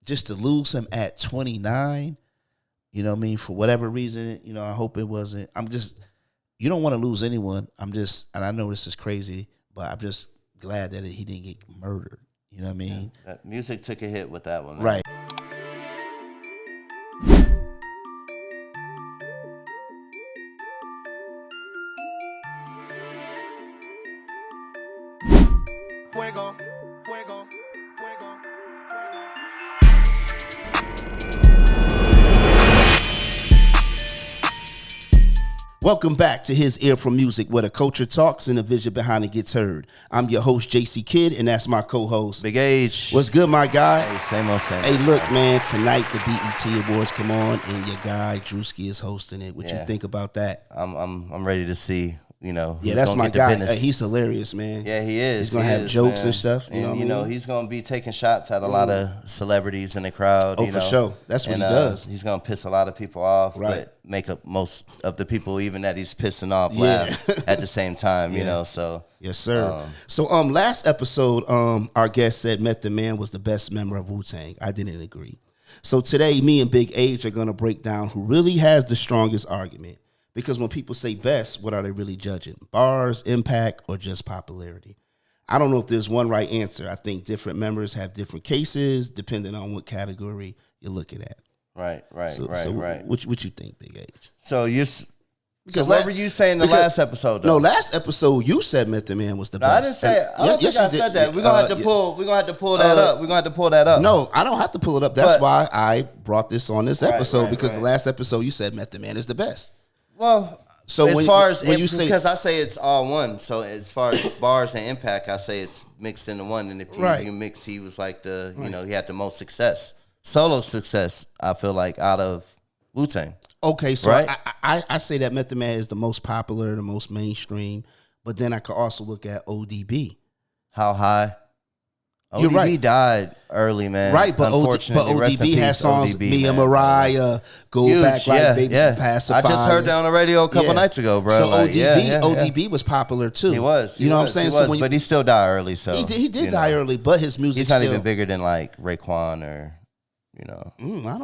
just to lose him at 29, you know what I mean, for whatever reason, you know, I hope it wasn't. You don't want to lose anyone. And I know this is crazy, but I'm just glad that he didn't get murdered. You know what I mean? Yeah, that music took a hit with that one. Man. Right. Fuego, fuego, fuego, fuego. Welcome back to His Ear for Music, where the culture talks and the vision behind it gets heard. I'm your host, JC Kidd, and that's my co-host, Big Age. What's good, my guy? Hey, same old, same. Hey, look, man, tonight the BET Awards come on, and your guy, Drewski, is hosting it. What you think about that? I'm ready to see, you know. Yeah, that's my guy. He's hilarious, man. Yeah, he is. He's going to have jokes and stuff. You know, he's going to be taking shots at a lot of celebrities in the crowd. Oh, you know? for sure. That's what he does. He's going to piss a lot of people off, but make up most of the people even that he's pissing off laugh at the same time, you know, so. Yes, sir. So last episode, our guest said Method Man was the best member of Wu-Tang. I didn't agree. So today, me and Big Age are going to break down who really has the strongest argument. Because when people say best, what are they really judging? Bars, impact, or just popularity? I don't know if there's one right answer. I think different members have different cases depending on what category you're looking at. Right. What you think, Big Age? So what were you saying last episode, though? No, last episode you said Method Man was the best. I didn't say it. I don't think I said that. We're gonna have to pull that up. We're gonna have to pull that up. No, I don't have to pull it up. That's why I brought this on this episode, because the last episode you said Method Man is the best. Well, so because I say it's all one. So as far as bars and impact, I say it's mixed into one. And if you mix, he was like you know, he had the most success, solo success, I feel like, out of Wu-Tang. Okay, so I say that Method Man is the most popular, the most mainstream, but then I could also look at ODB. How high? ODB died early, man. Right, but ODB has songs, Me and Mariah, Go Huge, Back Like Babies and Pacifiers. I just heard that on the radio a couple nights ago, bro. So ODB was popular too. He was. You know what I'm saying? But he still died early. So he did die early, but his music he's not even bigger than like Raekwon or, you know,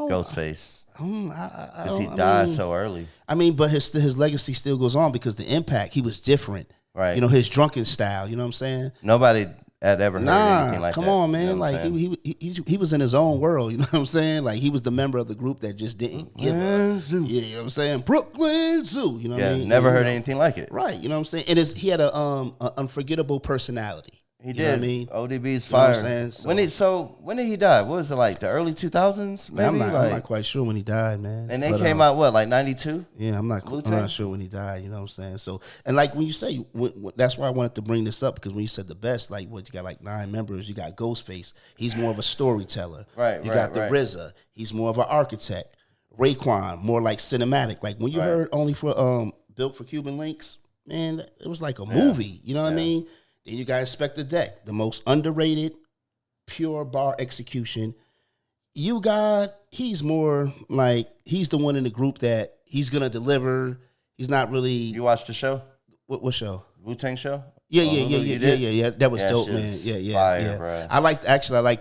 Ghostface. Because he died so early. I mean, but his legacy still goes on because the impact, he was different. Right. You know, his drunken style, you know what I'm saying? Nobody had ever heard anything like that. Come on, man. You know like he was in his own world, you know what I'm saying? Like he was the member of the group that just didn't give up. Zoo. Yeah, you know what I'm saying? Brooklyn Zoo, you know what I mean? Never heard anything like it. Right, you know what I'm saying? And he had a unforgettable personality. He did. Know what I mean? ODB's fire. You know what I'm saying? When did he die? What was it, like the early 2000s? Maybe I'm not quite sure when he died, man. And they came out like 92? Yeah, I'm not sure when he died. You know what I'm saying? So, and like when you say, that's why I wanted to bring this up, because when you said the best, like you got like 9 members. You got Ghostface. He's more of a storyteller. Right. You got the RZA. He's more of an architect. Raekwon, more like cinematic. Like when you heard Only for Built for Cuban Links, man, it was like a movie. You know what I mean? Then you got Inspector Deck, the most underrated, pure bar execution. He's more like, he's the one in the group that he's going to deliver. He's not really. You watched the show? What show? Wu-Tang show? Yeah. That was dope, man. Yeah. Bro. I like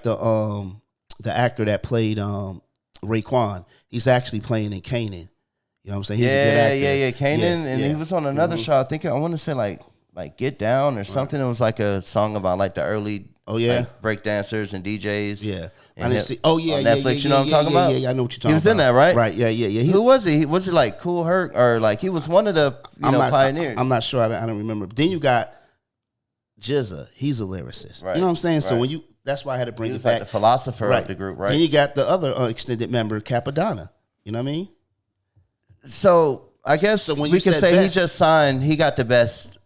the actor that played Raekwon. He's actually playing in Kanan. You know what I'm saying? He's a good actor. Kanan. And he was on another show. I think I want to say like Get Down or something. It was like a song about like the early break dancers and DJs. Yeah. I didn't see. Oh yeah, on Netflix. You know what I'm talking about? Yeah, I know what you're talking about. He was in that, right? Right. Yeah. Who was he? Was it like Cool Herc or like he was one of the pioneers? I'm not sure. I don't remember. But then you got GZA. He's a lyricist. Right. You know what I'm saying? So that's why I had to bring it back. Like the philosopher of the group, right? Then you got the other extended member, Capadonna. You know what I mean? So I guess when we can say best, he just signed. He got the best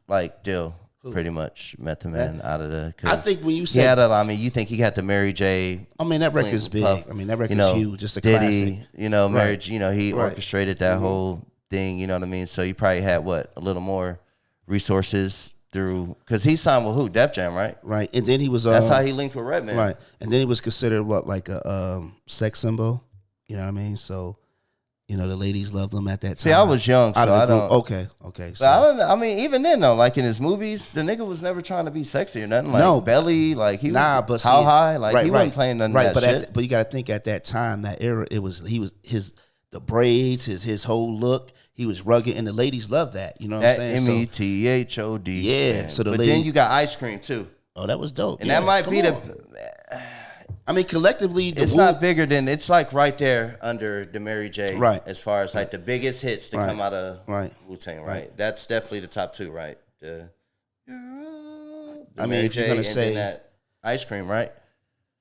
deal. Pretty much Method Man out of the. I think when you said, you think he got the Mary J. I mean, that record's big. Puff, that record's huge. Just a Diddy, classic. Mary J. He orchestrated that whole thing. You know what I mean? So you probably had a little more resources through, because he signed with who? Def Jam, right? Right, and then he was. That's how he linked with Redman. Right, and then he was considered like a sex symbol. You know what I mean? So the ladies loved him at that time. See, I was young, so I don't. Okay. So. But I don't know. I mean, even then though, like in his movies, the nigga was never trying to be sexy or nothing. Like no belly, like he was but how high, like he wasn't playing none of that shit. But you got to think at that time, that era, the braids, his whole look. He was rugged, and the ladies loved that. You know what I'm saying? METHOD. Yeah. Man. So but then you got Ice Cream too. Oh, that was dope. And that might be I mean, collectively, it's not bigger than it's like right there under the Mary J. Right. As far as like the biggest hits to come out of Wu-Tang. Right. That's definitely the top two. Right. The Mary if J, you're gonna say that Ice Cream, right?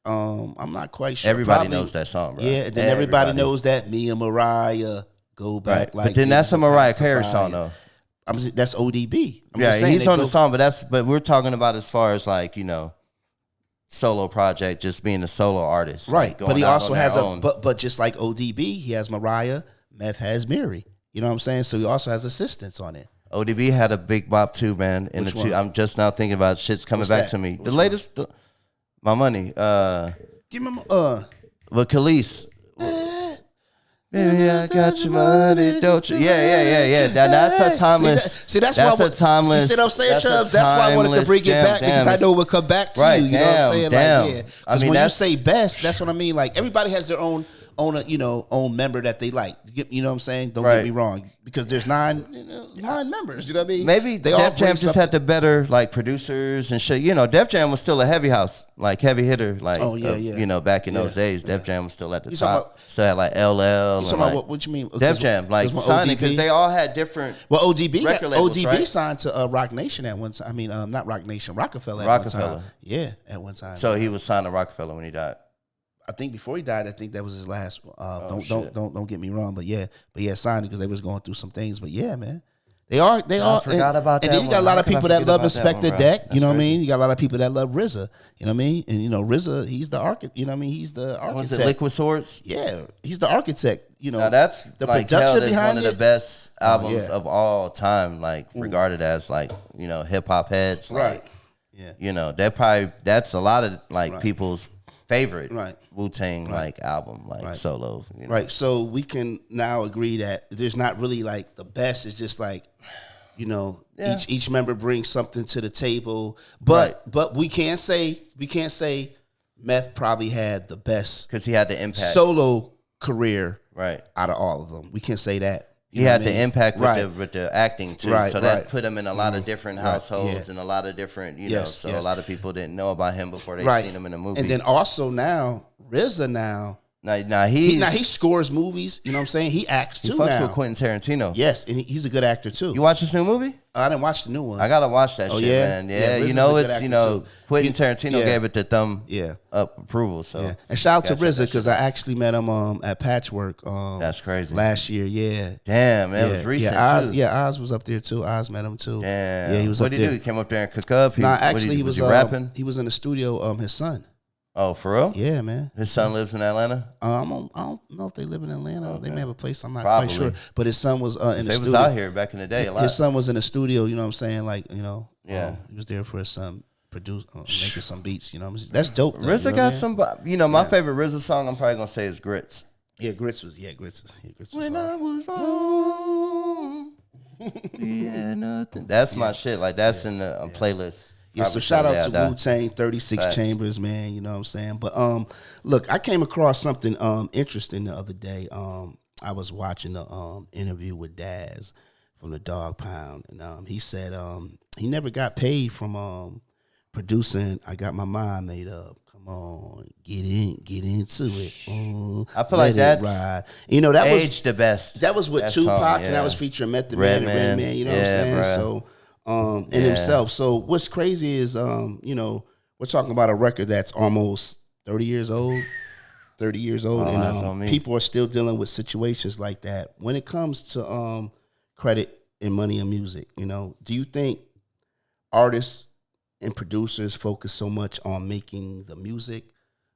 I'm not quite sure. Everybody knows that song, bro. Yeah, and then everybody knows that me and Mariah go back. Like, but then that's a Mariah Carey song, though. That's ODB. He's on the song, but we're talking about as far as like solo project, just being a solo artist, right? Like but he also has but just like ODB, he has Mariah. Meth has Mary. You know what I'm saying? So he also has assistants on it. ODB had a big bop too, man. In Which one? I'm just now thinking about shit's coming back to me. The latest, My Money. Give me with Khalees. Baby, I got your money, don't you? Yeah. That's a timeless. See, that's a timeless. You see what I'm saying, Chubbs? That's why I wanted to bring it back because I know it would come back to you. You know what I'm saying? Like, yeah. Because when you say best, that's what I mean. Like everybody has their own member that they like. You know what I'm saying? Don't get me wrong, because there's nine members. You know what I mean? Maybe they Def Jam just had the better like producers and shit. Def Jam was still a heavy house, like heavy hitter. Like back in those days, Def Jam was still at the top. So had like LL. You talking about what you mean? Def Jam, like signing because they all had different. Well, ODB labels, signed to Rock Nation at one time. I mean, not Rock Nation, Rockefeller at one time. Yeah, at one time. So he was signed to Rockefeller when he died. I think before he died, I think that was his last. Don't get me wrong, but signed because they was going through some things. But yeah, man, they are. I forgot about that. And then you got a lot of people that love Inspector Deck. You know what I mean? You got a lot of people that love RZA. You know what I mean? And RZA, he's the architect. You know what I mean? He's the architect. Was it Liquid Swords? Yeah, he's the architect. Now that's the production behind one of the best albums of all time. Like regarded as like hip hop heads. Right. That's a lot of people's favorite Wu-Tang album, solo. Right. So we can now agree that there's not really like the best. It's just like, each member brings something to the table. But we can't say Meth probably had the best because he had the impact solo career out of all of them. We can say that. He had the impact with the acting too, so that put him in a lot of different households and a lot of different, a lot of people didn't know about him before they seen him in a movie. And then also now RZA now he scores movies. You know what I'm saying? He acts too. He fucks with Quentin Tarantino. Yes, and he's a good actor too. You watch this new movie? I didn't watch the new one. I gotta watch that shit, man. Yeah, it's Quentin Tarantino gave it the thumb up approval. So and shout out to RZA because I actually met him at Patchwork. That's crazy. Last year, yeah. Damn, man, it was recent. Oz was up there too. Oz met him too. Damn. Yeah, he was up there. What did he do? He came up there and cook up. Actually, he was rapping. He was in the studio. His son. Oh, for real? Yeah, man. His son lives in Atlanta? I don't know if they live in Atlanta. Okay. They may have a place. I'm not quite sure. But his son was in the studio. They was out here back in the day a lot. His son was in the studio, you know what I'm saying? Like, he was there for his son, making some beats, That's dope, though. RZA got some, my favorite RZA song I'm probably going to say is Grits. Yeah, Grits was when I was wrong. Yeah, nothing. That's my shit. Like, that's in the playlist. Yeah, so shout out to Wu-Tang, 36 Chambers, man. You know what I'm saying? But look, I came across something interesting the other day. I was watching the interview with Daz from the Dog Pound, and he said he never got paid from producing I Got My Mind Made Up. Come on, get into it. I feel like that's that was the best. That was with Tupac, and that was featuring Method Man and Redman. You know what I'm saying? Bruh. So. And himself. So what's crazy is, we're talking about a record that's almost 30 years old, and people are still dealing with situations like that. When it comes to credit and money in music, do you think artists and producers focus so much on making the music,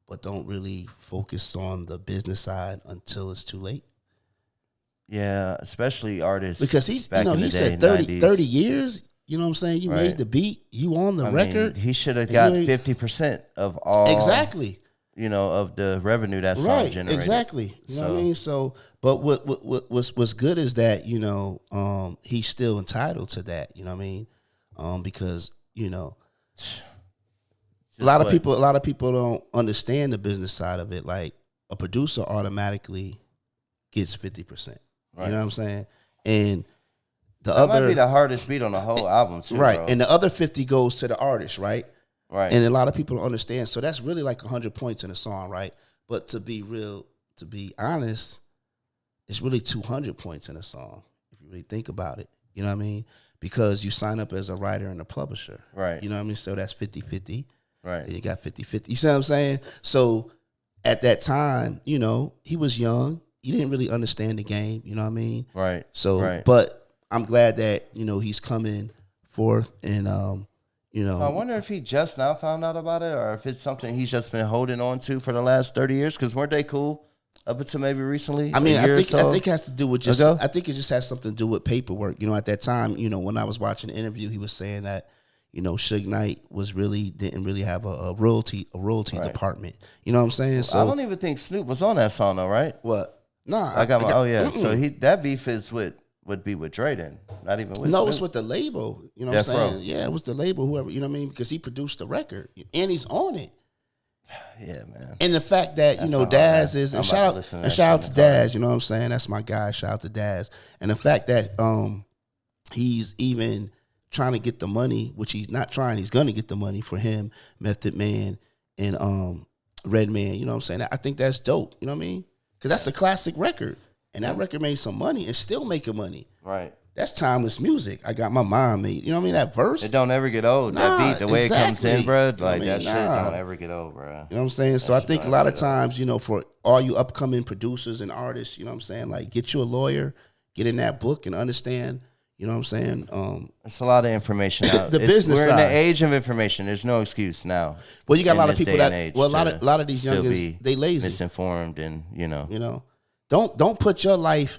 but don't really focus on the business side until it's too late? Yeah, especially artists. Because he said 30 years. You know what I'm saying? You made the beat. You on the record. He should have got 50% of all. Exactly. of the revenue that song generated. Exactly. You know what I mean? So, but what's good is that he's still entitled to that. You know what I mean? Because a lot of people don't understand the business side of it. Like a producer automatically gets 50%. Right. You know what I'm saying? And that might be the hardest beat on the whole album too, right? Bro. And the other 50 goes to the artist, right? Right. And a lot of people don't understand. So that's really like 100 points in a song, right? But to be honest, it's really 200 points in a song if you really think about it. You know what I mean? Because you sign up as a writer and a publisher. Right. You know what I mean? So that's 50-50. Right. And you got 50-50. You see what I'm saying? So at that time, he was young. He didn't really understand the game. You know what I mean? Right. So, but I'm glad that, he's coming forth and, I wonder if he just now found out about it or if it's something he's just been holding on to for the last 30 years. Because weren't they cool up until maybe recently? I mean, I think it has to do with I think it just has something to do with paperwork. At that time, when I was watching the interview, he was saying that, Suge Knight didn't really have a royalty department. You know what I'm saying? So I don't even think Snoop was on that song though, right? What? No. So that beef would be with Dre then, not even with No, Snoop. it's with the label. You know what I'm saying? Yeah, it was the label, whoever, you know what I mean? Because he produced the record and he's on it. Yeah, man. And the fact that, Daz is, and shout out to Daz, you know what I'm saying? That's my guy. Shout out to Daz. And the fact that he's even trying to get the money, which he's not trying, he's going to get the money for him, Method Man, and Redman, you know what I'm saying? I think that's dope, you know what I mean? Because that's a classic record. And that record made some money and still making money. Right. That's timeless music. I got my mind made. You know what I mean? That verse. It don't ever get old. That beat, the way it comes in, bro. Like that shit don't ever get old, bro. You know what I'm saying? So I think a lot of times, for all you upcoming producers and artists, you know what I'm saying? Like get you a lawyer, get in that book and understand, you know what I'm saying? It's a lot of information out. Business side. We're in the age of information. There's no excuse now. Well, you got a lot of people that, a lot of these youngins, they lazy. Misinformed and, Don't put your life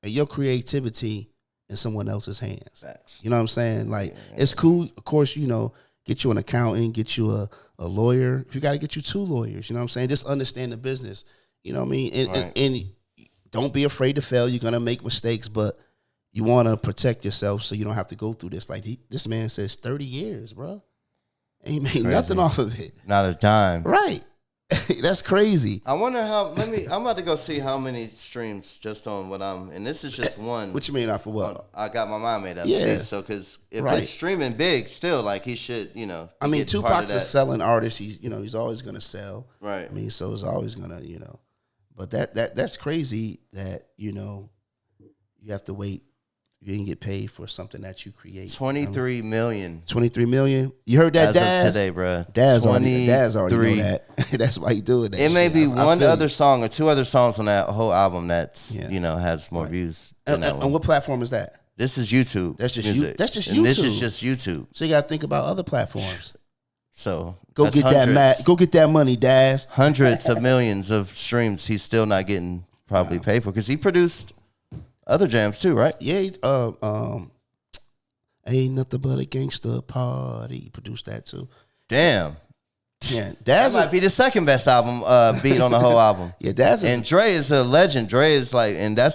and your creativity in someone else's hands. Facts. You know what I'm saying? Like, it's cool. Of course, get you an accountant, get you a lawyer. If you got to get you 2 lawyers, you know what I'm saying? Just understand the business. You know what I mean? And don't be afraid to fail. You're going to make mistakes, but you want to protect yourself so you don't have to go through this. Like, this man says 30 years, bro. Ain't made nothing off of it. Not a dime. Right. That's crazy. I wonder how. I'm about to go see how many streams just on what and this is just one. What you mean off of what? I got my mind made up. Yeah. See, so because if it's streaming big, still like he should, I mean, Tupac's a selling artist. He's always gonna sell. Right. I mean, so it's always gonna, But that's crazy that you have to wait. You didn't get paid for something that you create. 23 million. 23 million. You heard that, Daz? Of today, bro. Daz already know that. That's why he doing that. It may be one other song or 2 other songs on that whole album that's has more views. And what platform is that? This is YouTube. That's just music. That's just and YouTube. This is just YouTube. So you got to think about other platforms. So go get that money, Daz. Hundreds of millions of streams. He's still not getting probably paid for because he produced other jams too, right? Yeah. Ain't nothing but a gangster party. He produced that too. Damn. Yeah, Daz might be the second best album beat on the whole album. Yeah, Daz and Dre is a legend. Dre is like, and I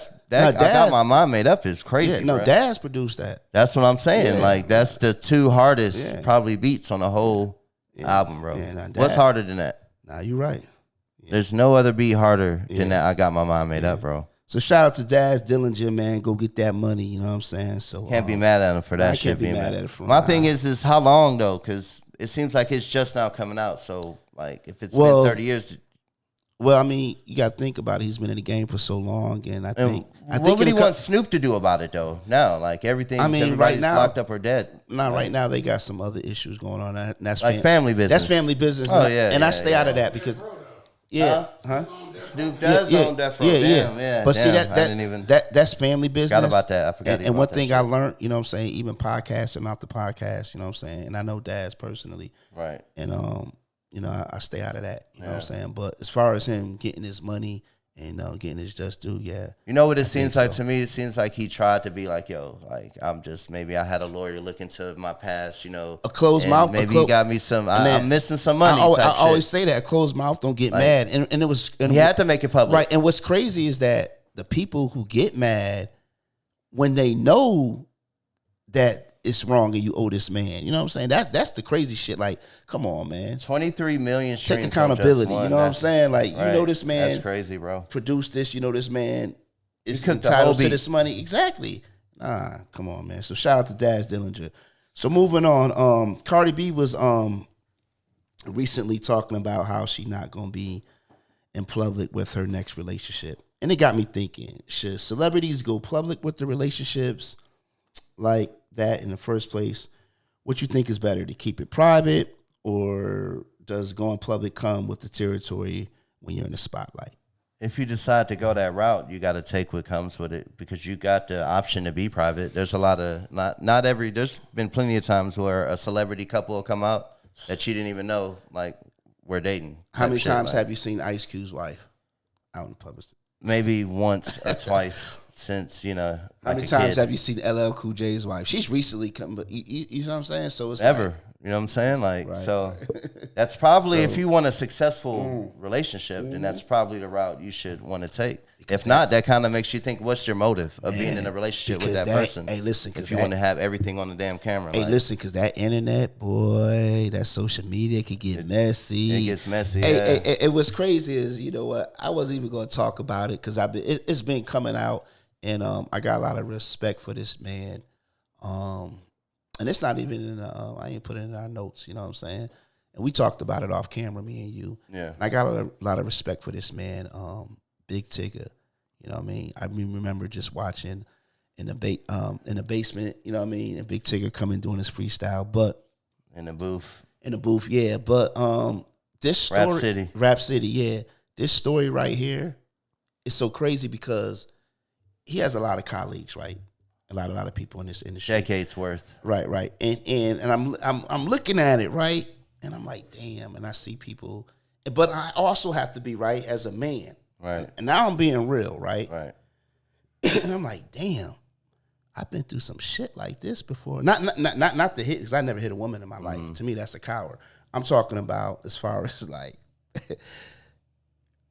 got my mind made up. Is crazy. Yeah, no, bro. Daz produced that. That's what I'm saying. Yeah. Like that's the 2 hardest probably beats on the whole album, bro. Yeah, what's harder than that? Nah, you're right. Yeah. There's no other beat harder than that. I got my mind made up, bro. So shout out to Daz Dillinger, man. Go get that money. You know what I'm saying? So can't be mad at him for that shit. Can't be mad at him. My thing is how long though? Because it seems like it's just now coming out. So like, if it's been 30 years. Well, I mean, you got to think about it. He's been in the game for so long, and I think what would he want Snoop to do about it though? Now, like everything, everybody's right now, locked up or dead. Right now they got some other issues going on, and that's like family business. That's family business. Oh yeah, and I stay out of that because Snoop does own that for But see that's family business. Forgot about that. I forgot. And one thing I learned, you know what I'm saying, even podcasting off the podcast, you know what I'm saying, and I know Daz personally, right? And I stay out of that, you know what I'm saying. But as far as him getting his money and getting his just due. Yeah, you know what it seems like to me? It seems like he tried to be like, yo, like maybe I had a lawyer look into my past, a closed mouth. Maybe he got me some. I'm missing some money. I always say that, closed mouth don't get mad, and it was. And he had to make it public, right? And what's crazy is that the people who get mad when they know that it's wrong and you owe this man. You know what I'm saying? That's the crazy shit. Like, come on, man. 23 million streams. Take accountability. You know what I'm saying? Like, right. This man. That's crazy, bro. Produced this. This man is entitled to this money. Exactly. Nah, come on, man. So shout out to Daz Dillinger. So moving on. Cardi B was recently talking about how she not gonna be in public with her next relationship, and it got me thinking: should celebrities go public with the relationships like that in the first place? What you think is better, to keep it private, or does going public come with the territory when you're in the spotlight? If you decide to go that route, you got to take what comes with it, because you got the option to be private. There's a lot of there's been plenty of times where a celebrity couple will come out that you didn't even know, like, we're dating. How many times have you seen Ice Cube's wife out in public? Maybe once or twice since, How many times have you seen LL Cool J's wife? She's recently come, but you know what I'm saying? So it's ever. Like, you know what I'm saying? Like, right. So that's probably, if you want a successful relationship, then that's probably the route you should want to take. If not, that kind of makes you think, what's your motive of being in a relationship with that person? Hey, listen, if you want to have everything on the damn camera. Hey, listen, because that internet, boy, that social media could get messy. It gets messy. Hey, what's crazy is, you know what? I wasn't even going to talk about it because it's been coming out, and I got a lot of respect for this man. And it's not even in I ain't put it in our notes, you know what I'm saying? And we talked about it off camera, me and you. Yeah. And I got a lot of respect for this man, Big Tigger. You know what I mean? I remember just watching in the basement, you know what I mean? And Big Tigger coming doing his freestyle, but in the booth, yeah. But this story, Rap City, yeah. This story right here is so crazy because he has a lot of colleagues, right? A lot of people in this industry. Decades worth. Right. And I'm looking at it, right? And I'm like, damn, and I see people, but I also have to be right as a man. Right. And now I'm being real, right? Right. And I'm like, damn, I've been through some shit like this before. Not to hit, because I never hit a woman in my life. To me, that's a coward. I'm talking about as far as like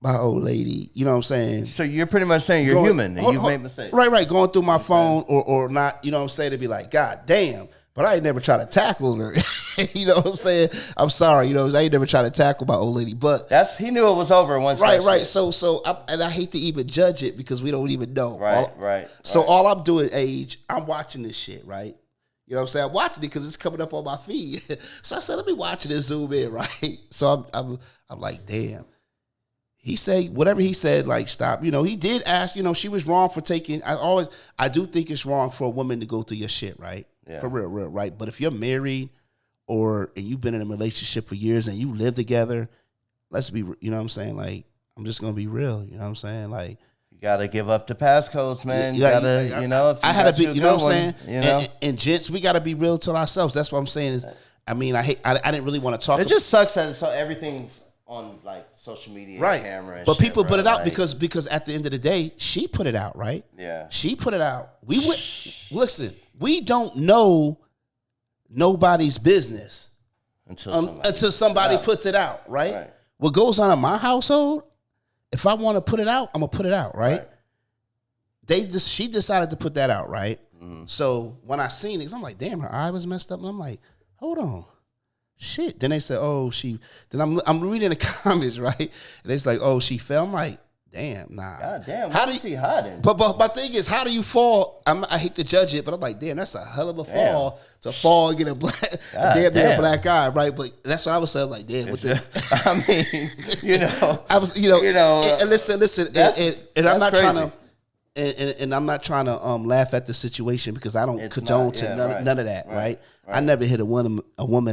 my old lady, you know what I'm saying? So you're pretty much saying you're human and you've made mistakes. Right. Going through my phone or not, you know what I'm saying? To be like, God damn. But I ain't never tried to tackle her. You know what I'm saying? I'm sorry. I ain't never tried to tackle my old lady. But he knew it was over once. Right. So I hate to even judge it because we don't even know. Right. So all I'm doing, I'm watching this shit, right? You know what I'm saying? I'm watching it because it's coming up on my feed. So I said, let me watch it and zoom in, right? So I'm like, damn. He said whatever he said, like, stop. He did ask, she was wrong for taking. I do think it's wrong for a woman to go through your shit, right? Yeah. For real, right? But if you're married and you've been in a relationship for years and you live together, let's be, you know what I'm saying? Like, I'm just going to be real. You know what I'm saying? Like, you got to give up the passcodes, man. You got to, if I had to be, you know what I'm saying? One, and gents, we got to be real to ourselves. That's what I'm saying is, I didn't really want to talk. It just sucks that everything's on like social media, right? And camera, and but shit, people bro. put it out like, because at the end of the day, she put it out, right? Yeah, she put it out. Listen, we don't know nobody's business until somebody puts it out, right? What goes on in my household, if I want to put it out, I'm gonna put it out, right? She decided to put that out, right? Mm-hmm. So when I seen it, I'm like, damn, her eye was messed up, and I'm like, hold on. Shit. Then they said, then I'm reading the comments, right? And it's like, she fell. I'm like, damn, nah. God damn, how is she hiding? But my thing is, how do you fall? I hate to judge it, but I'm like, damn, that's a hell of a fall to fall and get a black eye, right? But that's what I was saying. Like, damn, I was, and listen, and I'm not crazy. Trying to. And I'm not trying to laugh at the situation because I don't condone none of that, right? I never hit a woman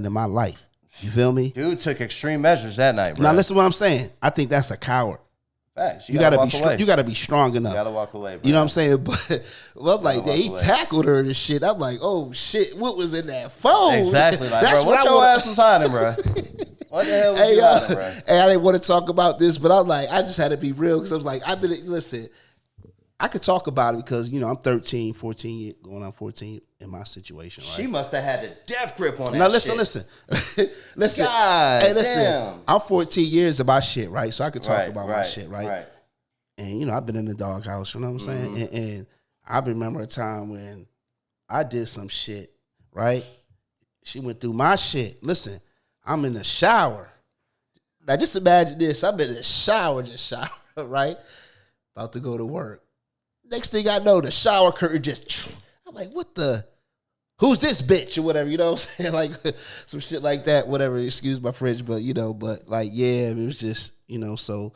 in my life. You feel me? Dude took extreme measures that night, bro. Now listen to what I'm saying. I think that's a coward. Facts. You gotta be you gotta be strong enough. You gotta walk away, bro. You know what I'm saying? But I'm like, he tackled her and shit. I'm like, oh shit, what was in that phone? Exactly. Like, that's bro, what your ass was hiding, bro. What the hell was you hiding, bro? Hey, I didn't want to talk about this, but I'm like, I just had to be real because I was like, listen, I could talk about it because, I'm 13, 14, going on 14 in my situation, right? She must have had a death grip on that now, shit. listen. Listen. God, hey, listen. damn. I'm 14 years of my shit, right? So I could talk about my shit, right? Right. And, I've been in the doghouse, you know what I'm saying? Mm-hmm. And I remember a time when I did some shit, right? She went through my shit. Listen, I'm in the shower. Now, just imagine this. I'm in the shower, right? About to go to work. Next thing I know, the shower curtain just, I'm like, what the, who's this bitch or whatever, you know what I'm saying? Like, some shit like that, whatever, excuse my French, but, but like, yeah, it was just, so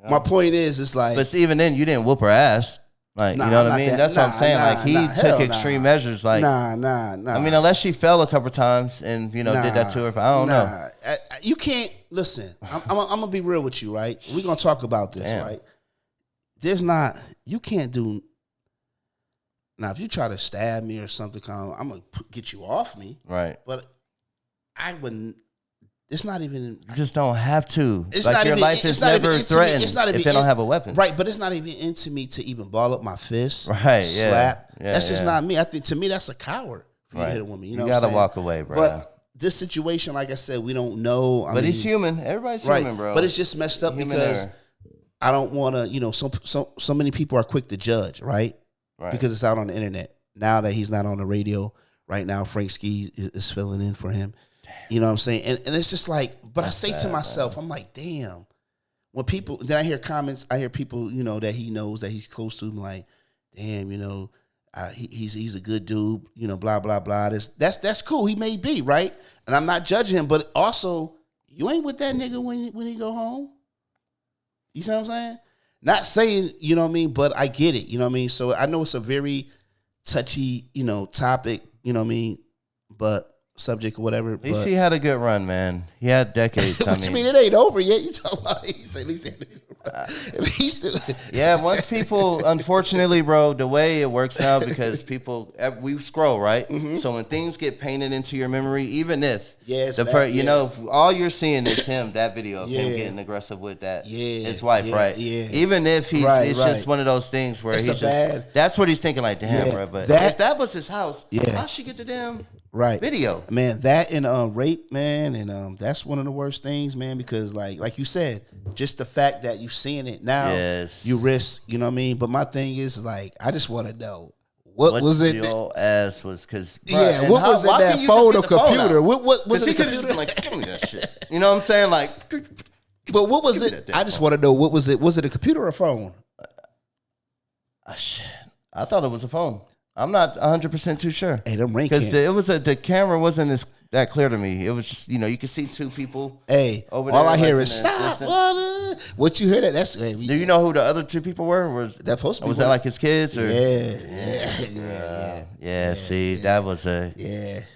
my point is, it's like. But even then, you didn't whoop her ass. Like, you know what I mean? That's what I'm saying. Like, he took extreme measures. Like, Nah. I mean, unless she fell a couple times and, did that to her. I don't know. You can't, listen, I'm going to be real with you, right? We're going to talk about this, right? You can't do, now if you try to stab me or something, I'm going to get you off me. Right. But I wouldn't, it's not even. You just don't have to. It's like, not your even, life is never threatened if they don't have a weapon. Right, but it's not even into me to even ball up my fist. Right, slap. Yeah, that's just not me. I think, to me, that's a coward for you to hit a woman. You know what I'm saying? You got to walk away, bro. But this situation, like I said, we don't know. But he's human. Everybody's human, bro. But it's just messed up because I don't want to, so many people are quick to judge, right? Because it's out on the internet. Now that he's not on the radio, right now, Frank Ski is filling in for him. You know what I'm saying? And it's just like, but I say to myself, I'm like, damn. When people, then I hear comments, I hear people, that he knows, that he's close to, him, like, damn, he's a good dude, blah, blah, blah. That's cool. He may be, right? And I'm not judging him, but also, you ain't with that nigga when he go home. You see what I'm saying? Not saying, you know what I mean, but I get it, you know what I mean? So I know it's a very touchy, topic, you know what I mean, but subject or whatever. At least he had a good run, man. He had decades. What you mean it ain't over yet? You talking about at least he had a good run. Yeah, once people, unfortunately, bro, the way it works now, because people, we scroll, right? Mm-hmm. So when things get painted into your memory, even if if all you're seeing is him, that video of him getting aggressive with his wife, right? Yeah. Even if it's just one of those things where that's what he's thinking, like, damn, bro. But if that was his house, how'd she get the damn video? Man, that and rape, man, and that's one of the worst things, man, because like you said, just the fact that you're seeing it now, you risk, you know what I mean? But my thing is, like, I just want to know what was it? Your ass was, because what was in that phone or computer? What was it? He could have just been like, give me that shit. You know what I'm saying? Like, but what was it? I just want to know, what was it? Was it a computer or a phone? Shit, I thought it was a phone. I'm not 100% too sure. Hey, them ring because the camera wasn't that clear to me. It was just, you could see two people. Hey, over all there, I hear is stop. What you hear that? That's do you know who the other two people were? That supposed to be was that like his kids or? Yeah. See, that was a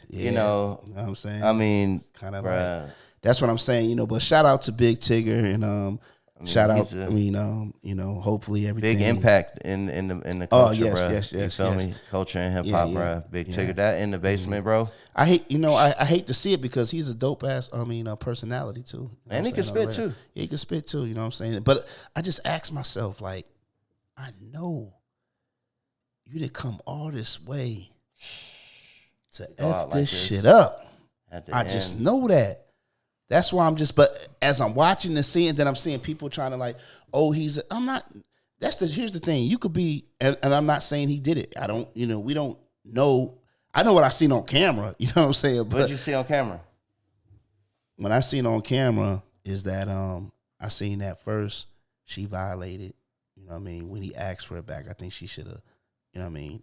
You know what I'm saying? I mean, kind of like that's what I'm saying. But shout out to Big Tigger and shout out. Hopefully everything. Big impact in the culture, oh, yes, bro. Yes. You feel me? Culture and hip hop, bro. Big Tigger, that in the basement, bro. I hate, I hate to see it because he's a dope ass. Personality too. And he can spit too. Yeah, he can spit too. You know what I'm saying? But I just ask myself, like, I know you didn't come all this way to F this shit up. I just know that. That's why but as I'm watching and seeing, then I'm seeing people trying to like, I'm not, here's the thing. You could be, and I'm not saying he did it. I don't, we don't know. I know what I seen on camera, you know what I'm saying? But what did you see on camera? When I seen on camera is that, I seen that first she violated, you know what I mean? When he asked for it back, I think she should have, you know what I mean?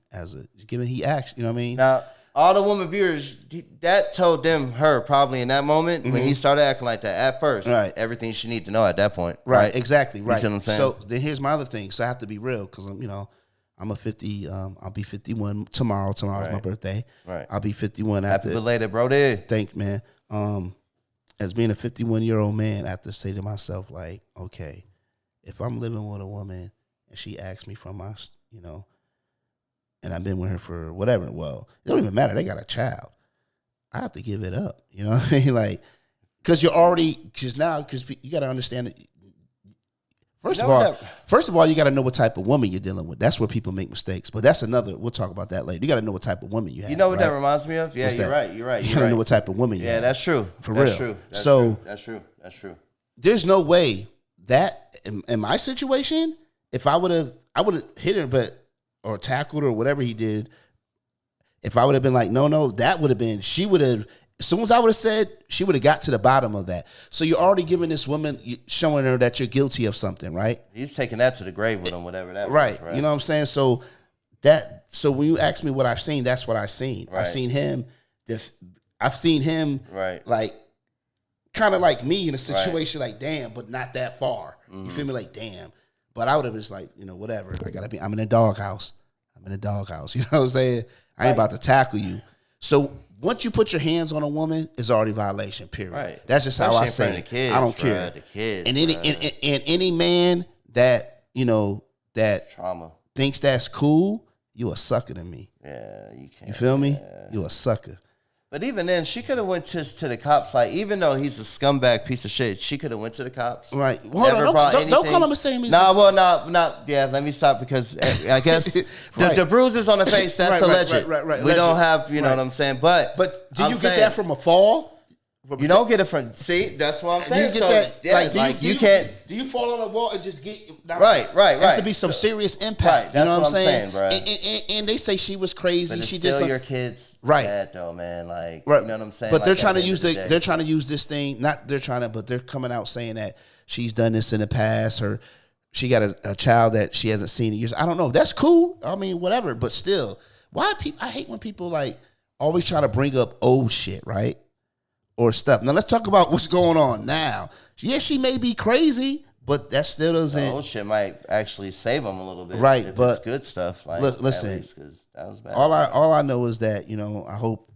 Given he asked, you know what I mean? Now, all the women viewers, that told her probably in that moment when he started acting like that at first. Right. Everything she need to know at that point. Right. Exactly. Right. You see what I'm saying? So then here's my other thing. So I have to be real because I'm a 50. I'll be 51 tomorrow. Tomorrow's my birthday. Right. I'll be 51 Happy after. belated, bro. Thank man. As being a 51-year-old man, I have to say to myself, like, okay, if I'm living with a woman and she asks me for my, and I've been with her for whatever. Well, it don't even matter. They got a child. I have to give it up. You know what I mean? Like, because you got to understand it. First of all, you got to know what type of woman you're dealing with. That's where people make mistakes. But that's another. We'll talk about that later. You got to know what type of woman you have. You know what right? that reminds me of? Yeah, you're right. You got to know what type of woman you have. Yeah, that's true. For real. True. That's true. That's true. There's no way that in my situation, if I would have hit her, or tackled her or whatever he did. If I would have been like, no, that would have been. She would have. As soon as I would have said, she would have got to the bottom of that. So you're already giving this woman, showing her that you're guilty of something, right? He's taking that to the grave with him, whatever that right. was, right? You know what I'm saying? So when you ask me what I've seen, that's what I've seen. Right. I've seen him right. like kind of like me in a situation like, damn, but not that far. Mm-hmm. You feel me? Like, damn. But I would have just like, whatever. I'm in a doghouse. You know what I'm saying? I ain't about to tackle you. So once you put your hands on a woman, it's already violation, period. Right. That's just how I say it. Kids, I don't care. The kids, and any man that, that trauma thinks that's cool, you a sucker to me. Yeah, you can't. You feel me? Yeah. You a sucker. But even then, she could have went to the cops. Like, even though he's a scumbag piece of shit, she could have went to the cops. Right. Hold on. Don't call him the same. Yeah, let me stop because I guess right. the bruises on the face, that's alleged. Right. We don't have, you know what I'm saying? But do you get that from a fall? You don't get it from. See, that's what I'm saying. You get that. Yeah, you can't. Do you fall on the wall and just get right? There has to be some serious impact. Right, that's you know what I'm saying, bro. And they say she was crazy. But it's she still did your kids, right? Bad though, man. Like, right. You know what I'm saying? But they're like, trying to use they're trying to use this thing. Not they're trying to, but they're coming out saying that she's done this in the past. Or she got a child that she hasn't seen in years. I don't know. That's cool. I mean, whatever. But still, why people? I hate when people like always try to bring up old shit, right? Or stuff. Now let's talk about what's going on now. Yeah, she may be crazy, but that still doesn't. The old shit might actually save them a little bit, right? If but it's good stuff. Like, listen, because that was bad. All I know is that I hope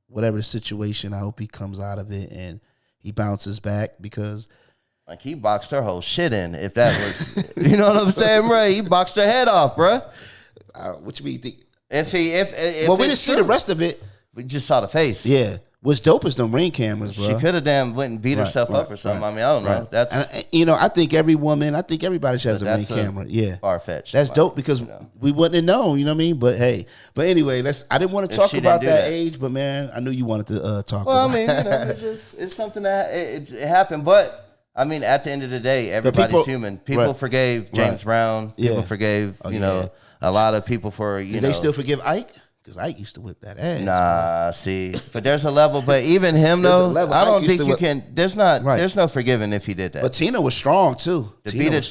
whatever the situation, I hope he comes out of it and he bounces back because. Like he boxed her whole shit in. If that was, you know what I'm saying, bro? He boxed her head off, bro. What you mean? If well, we didn't see the rest of it. We just saw the face. Yeah. What's dope is them ring cameras, bro. She could have went and beat herself up or something. I mean, I don't know. That's I think everybody should have a ring camera. Yeah, far-fetched. That's dope because we wouldn't have known. You know what I mean? But hey, anyway, I didn't want to talk about that age, but man, I knew you wanted to talk. Well, about I mean, it's something that it happened, but I mean, at the end of the day, everybody's human. People forgave James Brown. People forgave a lot of people for Did they still forgive Ike? Because Ike used to whip that ass. Nah, see, but there's a level. But even him though, I don't think you can. There's no forgiving if he did that. But Tina was strong too. To beat a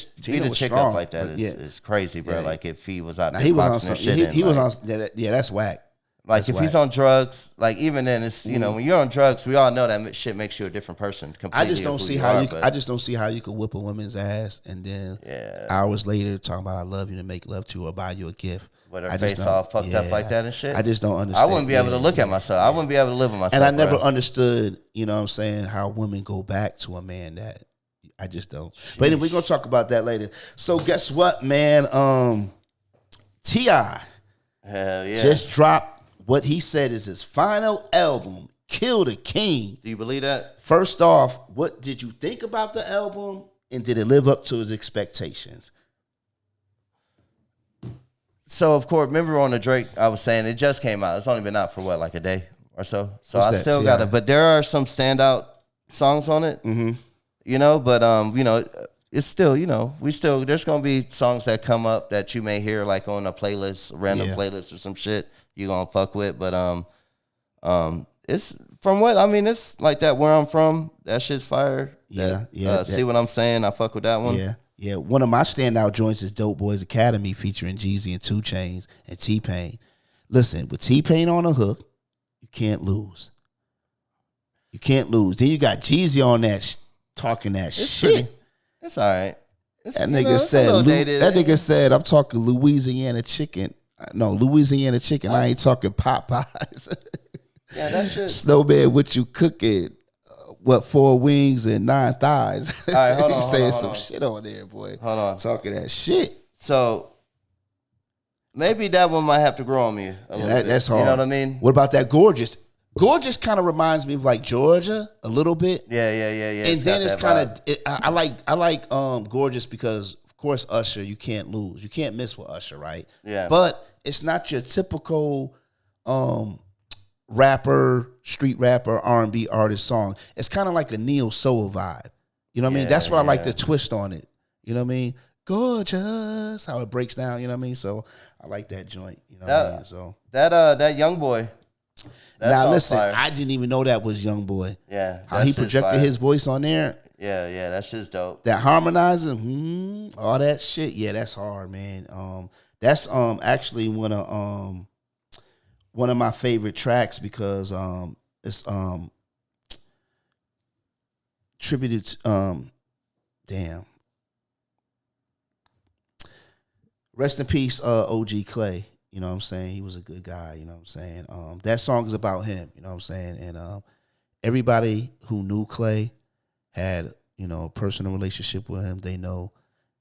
chick up like that is crazy, bro. Yeah. Like if he was out there boxing and shit. He was on. Yeah, that's whack. Like if he's on drugs, like even then, it's when you're on drugs, we all know that shit makes you a different person. I just don't see how I just don't see how you could whip a woman's ass and then hours later talking about I love you to make love to her or buy you a gift. With her face all fucked up like that and shit. I just don't understand. I wouldn't be able to look at myself. I wouldn't be able to live with myself. And I never understood, you know what I'm saying, how women go back to a man that I just don't. Sheesh. But anyway, we're gonna talk about that later. So guess what, man? T.I. just dropped what he said is his final album, Kill the King. Do you believe that? First off, what did you think about the album? And did it live up to his expectations? So, of course, remember on the Drake, I was saying it just came out. It's only been out for, what, like a day or so? So I still got it. But there are some standout songs on it, but, it's still, there's going to be songs that come up that you may hear, like, on a playlist, random playlist or some shit you're going to fuck with. But it's, from what, I mean, it's like that where I'm from. That shit's fire. See what I'm saying? I fuck with that one. Yeah, one of my standout joints is Dope Boys Academy featuring Jeezy and 2 Chainz and T-Pain. Listen, with T-Pain on the hook, you can't lose. You can't lose. Then you got Jeezy on that talking that shit. It's all right. That nigga said, I'm talking Louisiana chicken. No, Louisiana chicken. I ain't talking Popeyes. Yeah, that shit. Snowman, what you cooking? 4 wings and 9 thighs? All right, hold on. saying some shit on there, boy. Hold on. Talking that shit. So maybe that one might have to grow on me a little bit. That's hard. You know what I mean? What about that gorgeous? Gorgeous kind of reminds me of like Georgia a little bit. Yeah. And then it's kind of I like Gorgeous because of course Usher you can't lose. You can't miss with Usher, right? Yeah. But it's not your typical rapper, street rapper, R&B artist song. It's kind of like a neo soul vibe. You know what I mean? That's what I like the twist on it. You know what I mean? Gorgeous, how it breaks down. You know what I mean? So I like that joint. You know what I mean? So that Young Boy. Now listen, fire. I didn't even know that was Young Boy. Yeah, how he projected his voice on there. Yeah, that shit's dope. That harmonizing, all that shit. Yeah, that's hard, man. That's actually one of my favorite tracks because it's tributed to, damn. Rest in peace, OG Clay. You know what I'm saying? He was a good guy, you know what I'm saying? That song is about him, you know what I'm saying? And everybody who knew Clay had, you know, a personal relationship with him. They know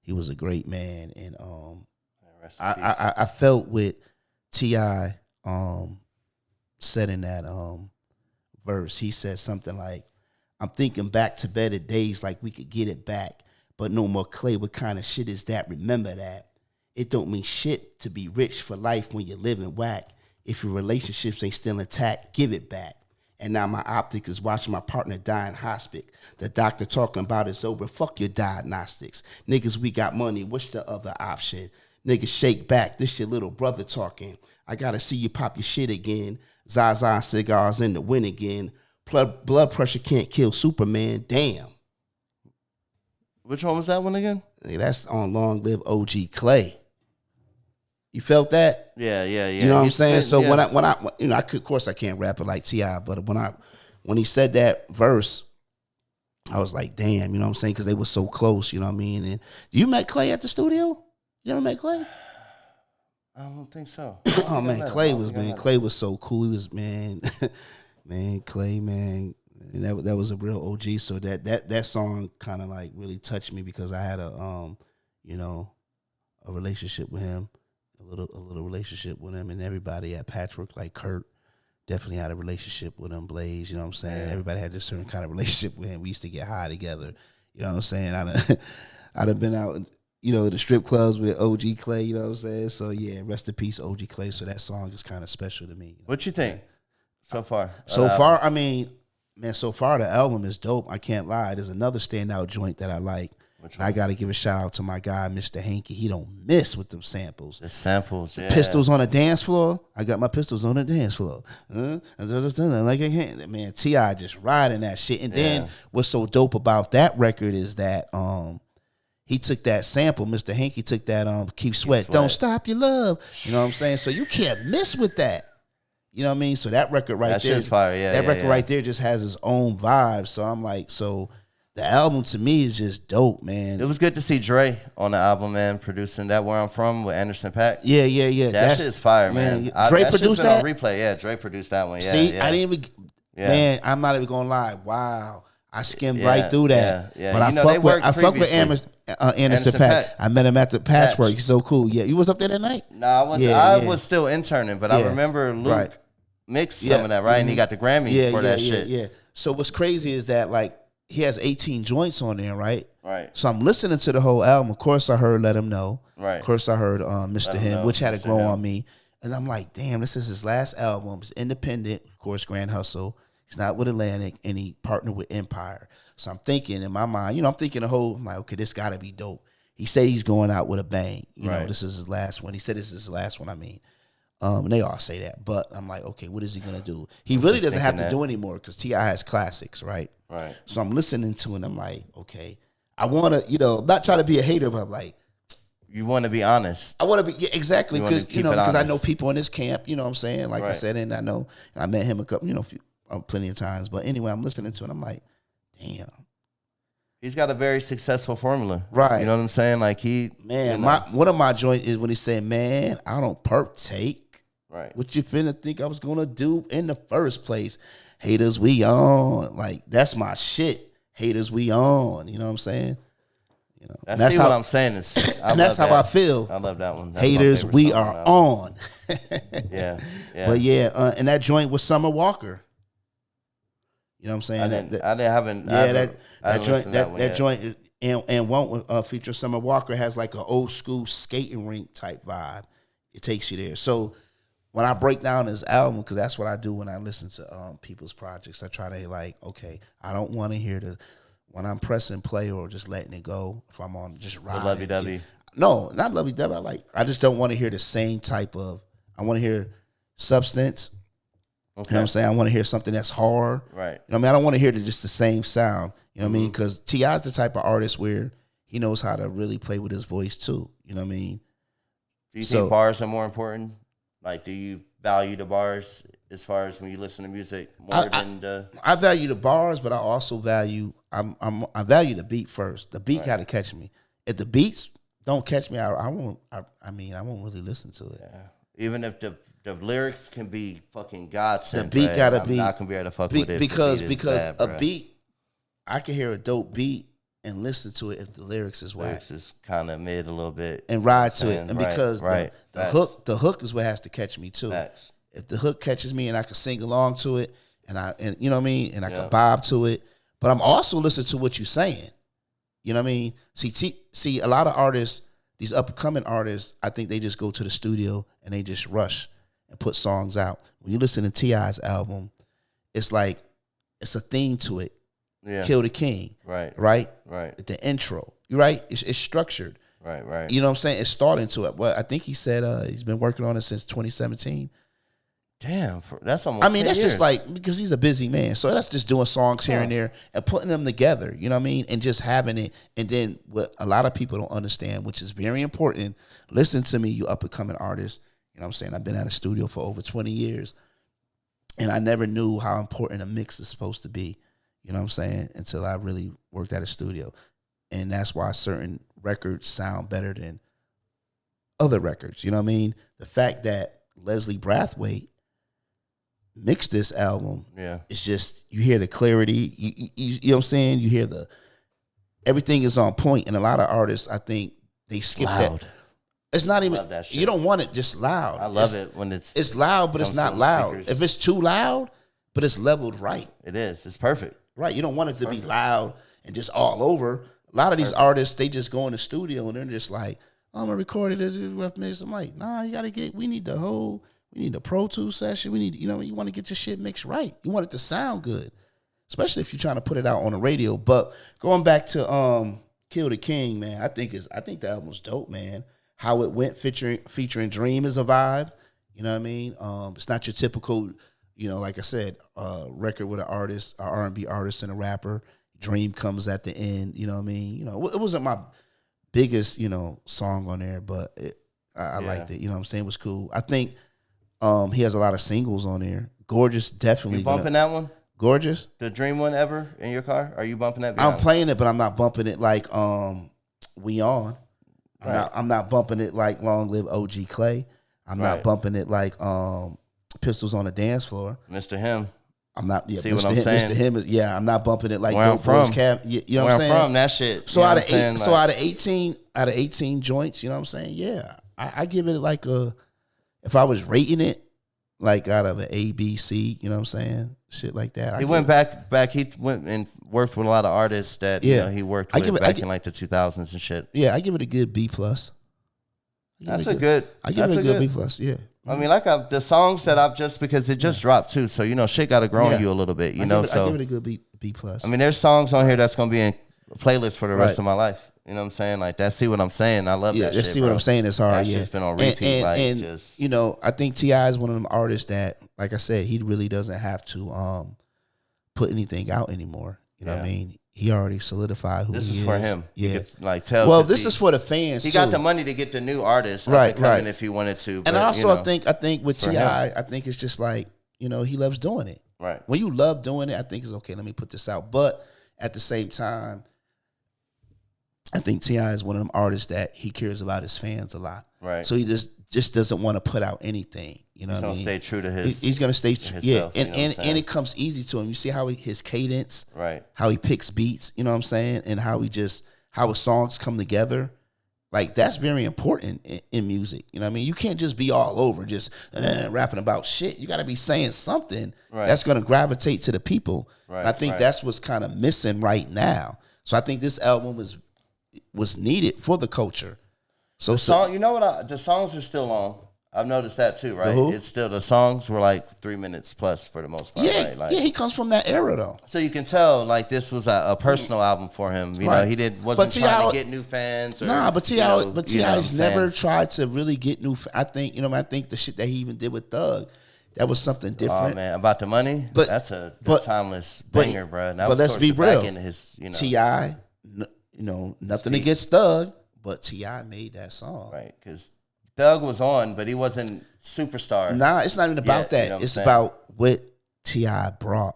he was a great man. And I felt with T.I. said in that verse, he said something like, I'm thinking back to better days like we could get it back, but no more Clay. What kind of shit is that? Remember that. It don't mean shit to be rich for life when you're living whack. If your relationships ain't still intact, give it back. And now my optic is watching my partner die in hospice. The doctor talking about it's over. Fuck your diagnostics. Niggas, we got money. What's the other option? Niggas, shake back. This your little brother talking. I gotta see you pop your shit again. Zaza cigars in the wind again. Blood pressure can't kill Superman. Damn. Which one was that one again? Hey, that's on Long Live OG Clay. You felt that? Yeah. You know what I'm saying? So when I you know, of course I can't rap it like T.I., but when he said that verse, I was like, damn, you know what I'm saying? Because they were so close, you know what I mean? And you met Clay at the studio? You ever met Clay? I don't think so. Oh man, Clay was so cool. He was Clay, man. And that was a real OG. So that song kind of like really touched me because I had a relationship with him. A little relationship with him, and everybody at Patchwork, like Kurt, definitely had a relationship with him. Blaze, you know what I'm saying? Yeah. Everybody had this certain kind of relationship with him. We used to get high together, you know what I'm saying? I'd have been out, you know, the strip clubs with OG Clay, you know what I'm saying? So yeah, rest in peace, OG Clay. So that song is kind of special to me. You know? What you think so far? I mean, man, so far the album is dope. I can't lie. There's another standout joint that I like. I got to give a shout out to my guy, Mr. Hankey. He don't miss with them samples. The samples, yeah. Pistols on the dance floor. I got my pistols on the dance floor. Like a hand. Man, T.I. just riding that shit. And then what's so dope about that record is that he took that sample. Mr. Hankey took that Keep Sweat. Don't Stop Your Love. You know what I'm saying? So you can't miss with that. You know what I mean? So that record right there. That shit's fire, yeah. That record right there just has its own vibe. So I'm like, the album to me is just dope, man. It was good to see Dre on the album, man, producing that Where I'm From with Anderson .Paak. Yeah. That shit's fire, man. Dre produced that? On replay, yeah. Dre produced that one. Yeah, see, I didn't even. Yeah. Man, I'm not even gonna lie. Wow, I skimmed right through that. Yeah. But I fuck with Anderson .Paak. I met him at the Patchwork. He's so cool. Yeah, you was up there that night? No, I wasn't. I was still interning, but I remember Luke mixed some of that, right? And he got the Grammy for that shit. Yeah. So what's crazy is that like. He has 18 joints on there, right? Right. So I'm listening to the whole album. Of course, I heard Let Him Know. Right. Of course, I heard Mr. Him, which had to grow on me. And I'm like, damn, this is his last album. It's independent. Of course, Grand Hustle. He's not with Atlantic, and he partnered with Empire. So I'm thinking in my mind, I'm thinking I'm like, okay, this got to be dope. He said he's going out with a bang. You know, this is his last one. He said this is his last one, and they all say that. But I'm like, okay, what is he going to do? He really doesn't have to do anymore because T.I. has classics, right? Right. So I'm listening to it and I'm like, okay, I want to, I'm not trying to be a hater, but I'm like. You want to be honest. I want to be, exactly, because I know people in this camp, you know what I'm saying? Like I said, and I met him a couple, plenty of times. But anyway, I'm listening to it and I'm like, damn. He's got a very successful formula. Right. You know what I'm saying? Like one of my joints is when he said, man, I don't partake. Right. What you finna think I was going to do in the first place? Haters, we on. Like, that's my shit. Haters, we on. You know what I'm saying? That's what I'm saying. And that's how I feel. I love that one. That's Haters, we are on. Yeah. But and that joint with Summer Walker. You know what I'm saying? I haven't. That joint and won't feature Summer Walker has like an old school skating rink type vibe. It takes you there. So when I break down this album, because that's what I do when I listen to people's projects, I try to like, okay, I don't want to hear when I'm pressing play or just letting it go. If I'm on just riding, lovey-dovey. No, not lovey-dovey. I just don't want to hear the same type of. I want to hear substance. Okay. You know what I'm saying? I want to hear something that's hard. Right. You know what I mean? I don't want to hear just the same sound. You know what I mean? Because T.I.'s the type of artist where he knows how to really play with his voice too. You know what I mean? Do you think bars are more important? Like, do you value the bars as far as when you listen to music more than the? I value the bars, but I also value I value the beat first. The beat got to catch me. If the beats don't catch me, I won't. I won't really listen to it. Yeah. Even if the lyrics can be fucking godsend, the beat gotta be. I'm not gonna be able to fuck with it because a beat, I can hear a dope beat and listen to it if the lyrics is whack. Lyrics is kind of mid a little bit, and ride to it, and because the hook is what has to catch me too. Facts. If the hook catches me and I can sing along to it, and you know what I mean, and I can bob to it, but I'm also listening to what you're saying. You know what I mean? See, a lot of artists, these upcoming artists, I think they just go to the studio and they just rush and put songs out. When you listen to T.I.'s album, it's like it's a theme to it. Yeah. Kill the King. Right. The intro. You're right. It's structured. Right. You know what I'm saying? It's starting to it. Well, I think he said he's been working on it since 2017. Damn, that's almost. I mean, that's years. just like because he's a busy man, so that's just doing songs here and there and putting them together. You know what I mean? And just having it. And then what a lot of people don't understand, which is very important. Listen to me, you up and coming artists. You know what I'm saying? I've been at a studio for over 20 years, and I never knew how important a mix is supposed to be. You know what I'm saying? Until I really worked at a studio, and that's why certain records sound better than other records. You know what I mean? The fact that Leslie Brathwaite mixed this album, it's just you hear the clarity. You know what I'm saying? You hear everything is on point, and a lot of artists, I think, they skip that. It's not even. You don't want it just loud. I love it when it's loud, but it's not loud. Speakers. If it's too loud, but it's leveled right. It is. It's perfect. Right. You don't want it to be loud and just all over. A lot of these artists, they just go in the studio and they're just like, I'm gonna record it as a rough mix. I'm like, nah, you gotta we need the Pro Tools session. We need, you want to get your shit mixed right. You want it to sound good, especially if you're trying to put it out on the radio. But going back to Kill the King, man, I think the album's dope, man. How it went featuring Dream is a vibe. You know what I mean? It's not your typical, like I said, record with an artist, an R&B artist and a rapper. Dream comes at the end. You know what I mean? It wasn't my biggest, song on there, but I liked it. You know what I'm saying? It was cool. I think he has a lot of singles on there. Gorgeous, definitely. You bumping that one? Gorgeous? The Dream one ever in your car? Are you bumping that? I'm playing it, but I'm not bumping it like We On. I'm not bumping it like Long Live OG Clay. I'm not bumping it like Pistols on the Dance Floor. Mr. Him. I'm not. Yeah, See Mr. what I'm saying? Mr. Him. Yeah, I'm not bumping it like Where I'm from. You know what I'm saying? Where I'm from, that shit. So out of 18 joints, you know what I'm saying? Yeah, I give it like if I was rating it, like out of an A, B, C, you know what I'm saying? Shit like that. He went back. He went and worked with a lot of artists that he worked with back in like the 2000s and shit. Yeah, I give it a good B+. That's a good. I give it a good B+. Yeah. I mean, like the songs that I've because it just dropped too, so shit got to grow on you a little bit, I give it a good B+. I mean, there's songs on here that's gonna be in a playlist for the rest of my life. You know what I'm saying? Like that. See what I'm saying? I love that. Yeah, see what I'm saying? It's hard. That shit's been on repeat. I think T.I. is one of them artists that, like I said, he really doesn't have to put anything out anymore. You know what I mean? He already solidified who he is. This is for him. Yeah. Tell. Well, this is for the fans. He got the money to get the new artists up and coming if he wanted to. And also, I think with T.I., I think it's just like, he loves doing it. Right. When you love doing it, I think it's okay. Let me put this out. But at the same time, I think T.I. is one of them artists that he cares about his fans a lot. Right. So he just doesn't want to put out anything. You know what I mean? He's going to stay true to his. He's going to stay true. Yeah. And it comes easy to him. You see how his cadence, right? How he picks beats. You know what I'm saying? And how his songs come together. Like, that's very important in music. You know what I mean? You can't just be all over, just rapping about shit. You got to be saying something that's going to gravitate to the people. Right, and I think that's what's kind of missing right now. So I think this album was needed for the culture. So, you know what? The songs are still long. I've noticed that too, right? It's still, the songs were like 3 minutes plus for the most part, right? Like, yeah, he comes from that era though. So you can tell, like, this was a personal album for him. You know, he wasn't trying to get new fans. Or, but T.I.'s never tried to really get new. I think, I think the shit that he even did with Thug, that was something different. Oh man, About the Money, but that's a timeless banger, bro. But let's be real, his, T.I., nothing against Thug, but T.I. made that song, right? Because Thug was on, but he wasn't superstar. Nah, it's not even about that. It's about what T.I. brought.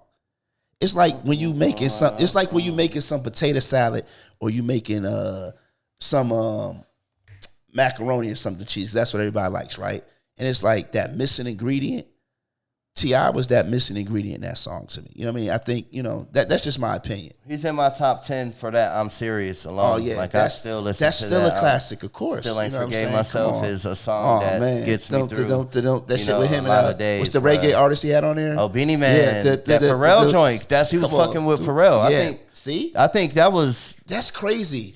It's like when you making some. It's like when you making some potato salad, or you making some macaroni or something cheese. That's what everybody likes, right? And it's like that missing ingredient. T.I. was that missing ingredient in that song to me. You know what I mean? I think, that's just my opinion. He's in my top 10 for that I'm Serious alone. Oh, yeah. Like, I still listen to that. That's still a classic, of course. Still Ain't Forgave Myself is a song that gets me through. That shit with him and what's the reggae artist he had on there? Oh, Beanie Man. Yeah, that Pharrell joint. He was fucking with Pharrell. I think that was... That's crazy.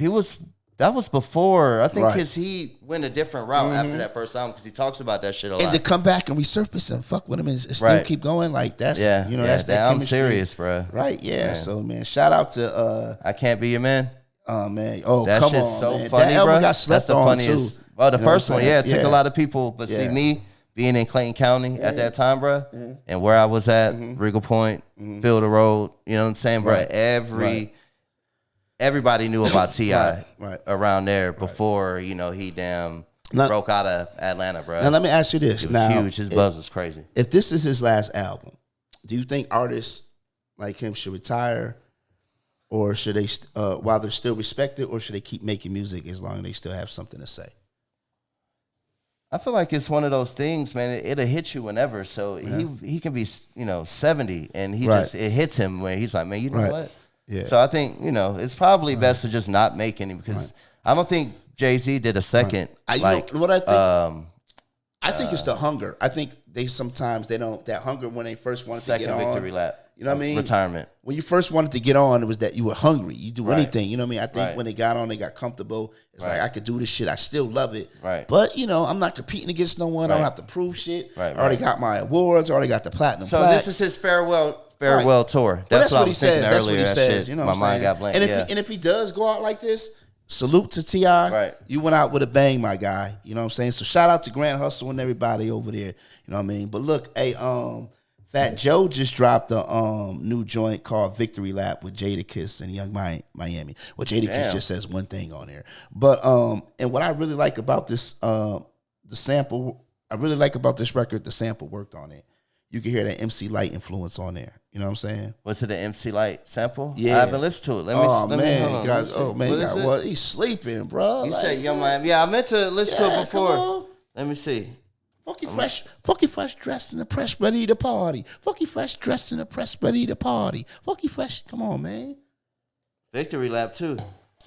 That was before, I think, because he went a different route after that first album, because he talks about that shit a lot. And to come back and resurface and fuck with him and still keep going, like, that's, that's that I'm Serious, bro. Right, yeah. Man. So, man, shout out to... I Can't Be Your Man. Oh, man. Oh, that come shit's on, so man. funny, that bro. Got slept That's the funniest. Too. Well, the first one, it took a lot of people. But see, me being in Clayton County at that time, bro, and where I was at, Regal Point, Field of Road, you know what I'm saying, bro? Everybody knew about T.I. around there before, he broke out of Atlanta, bro. Now, let me ask you this. It was huge. His buzz was crazy. If this is his last album, do you think artists like him should retire, or should they, while they're still respected, or should they keep making music as long as they still have something to say? I feel like it's one of those things, man. It'll hit you whenever. So he can be, 70, and it hits him where he's like, man, you know what? Yeah. So I think, it's probably best to just not make any, because I don't think Jay-Z did a second. What I think? I think it's the hunger. I think they don't, that hunger when they first wanted to get on. Second victory lap. You know what I mean? Retirement. When you first wanted to get on, it was that you were hungry. You do anything. You know what I mean? I think when they got on, they got comfortable. It's like, I could do this shit. I still love it. Right. But, I'm not competing against no one. I don't have to prove shit. I already got my awards. I already got the platinum plaques. This is his farewell tour. That's what he says. That's what he says. You know what I'm saying? My mind got blank. And if he does go out like this, salute to T.I. Right. You went out with a bang, my guy. You know what I'm saying? So shout out to Grand Hustle and everybody over there. You know what I mean? But look, hey, Fat Joe just dropped a new joint called Victory Lap with Jadakiss and Young Miami. Well, Jadakiss just says one thing on there. But and what I really like about this the sample, I really like about this record, the sample worked on it. You can hear that MC Light influence on there. You know what I'm saying? Was it the MC Light sample? Yeah. I haven't listened to it. Let me well, he's sleeping, bro. You said Young Miami. Yeah, I meant to listen to it before. Let me see. Funky fresh dressed in the press, ready to party. Funky fresh dressed in the press, ready to party. Funky fresh, come on, man. Victory Lap too.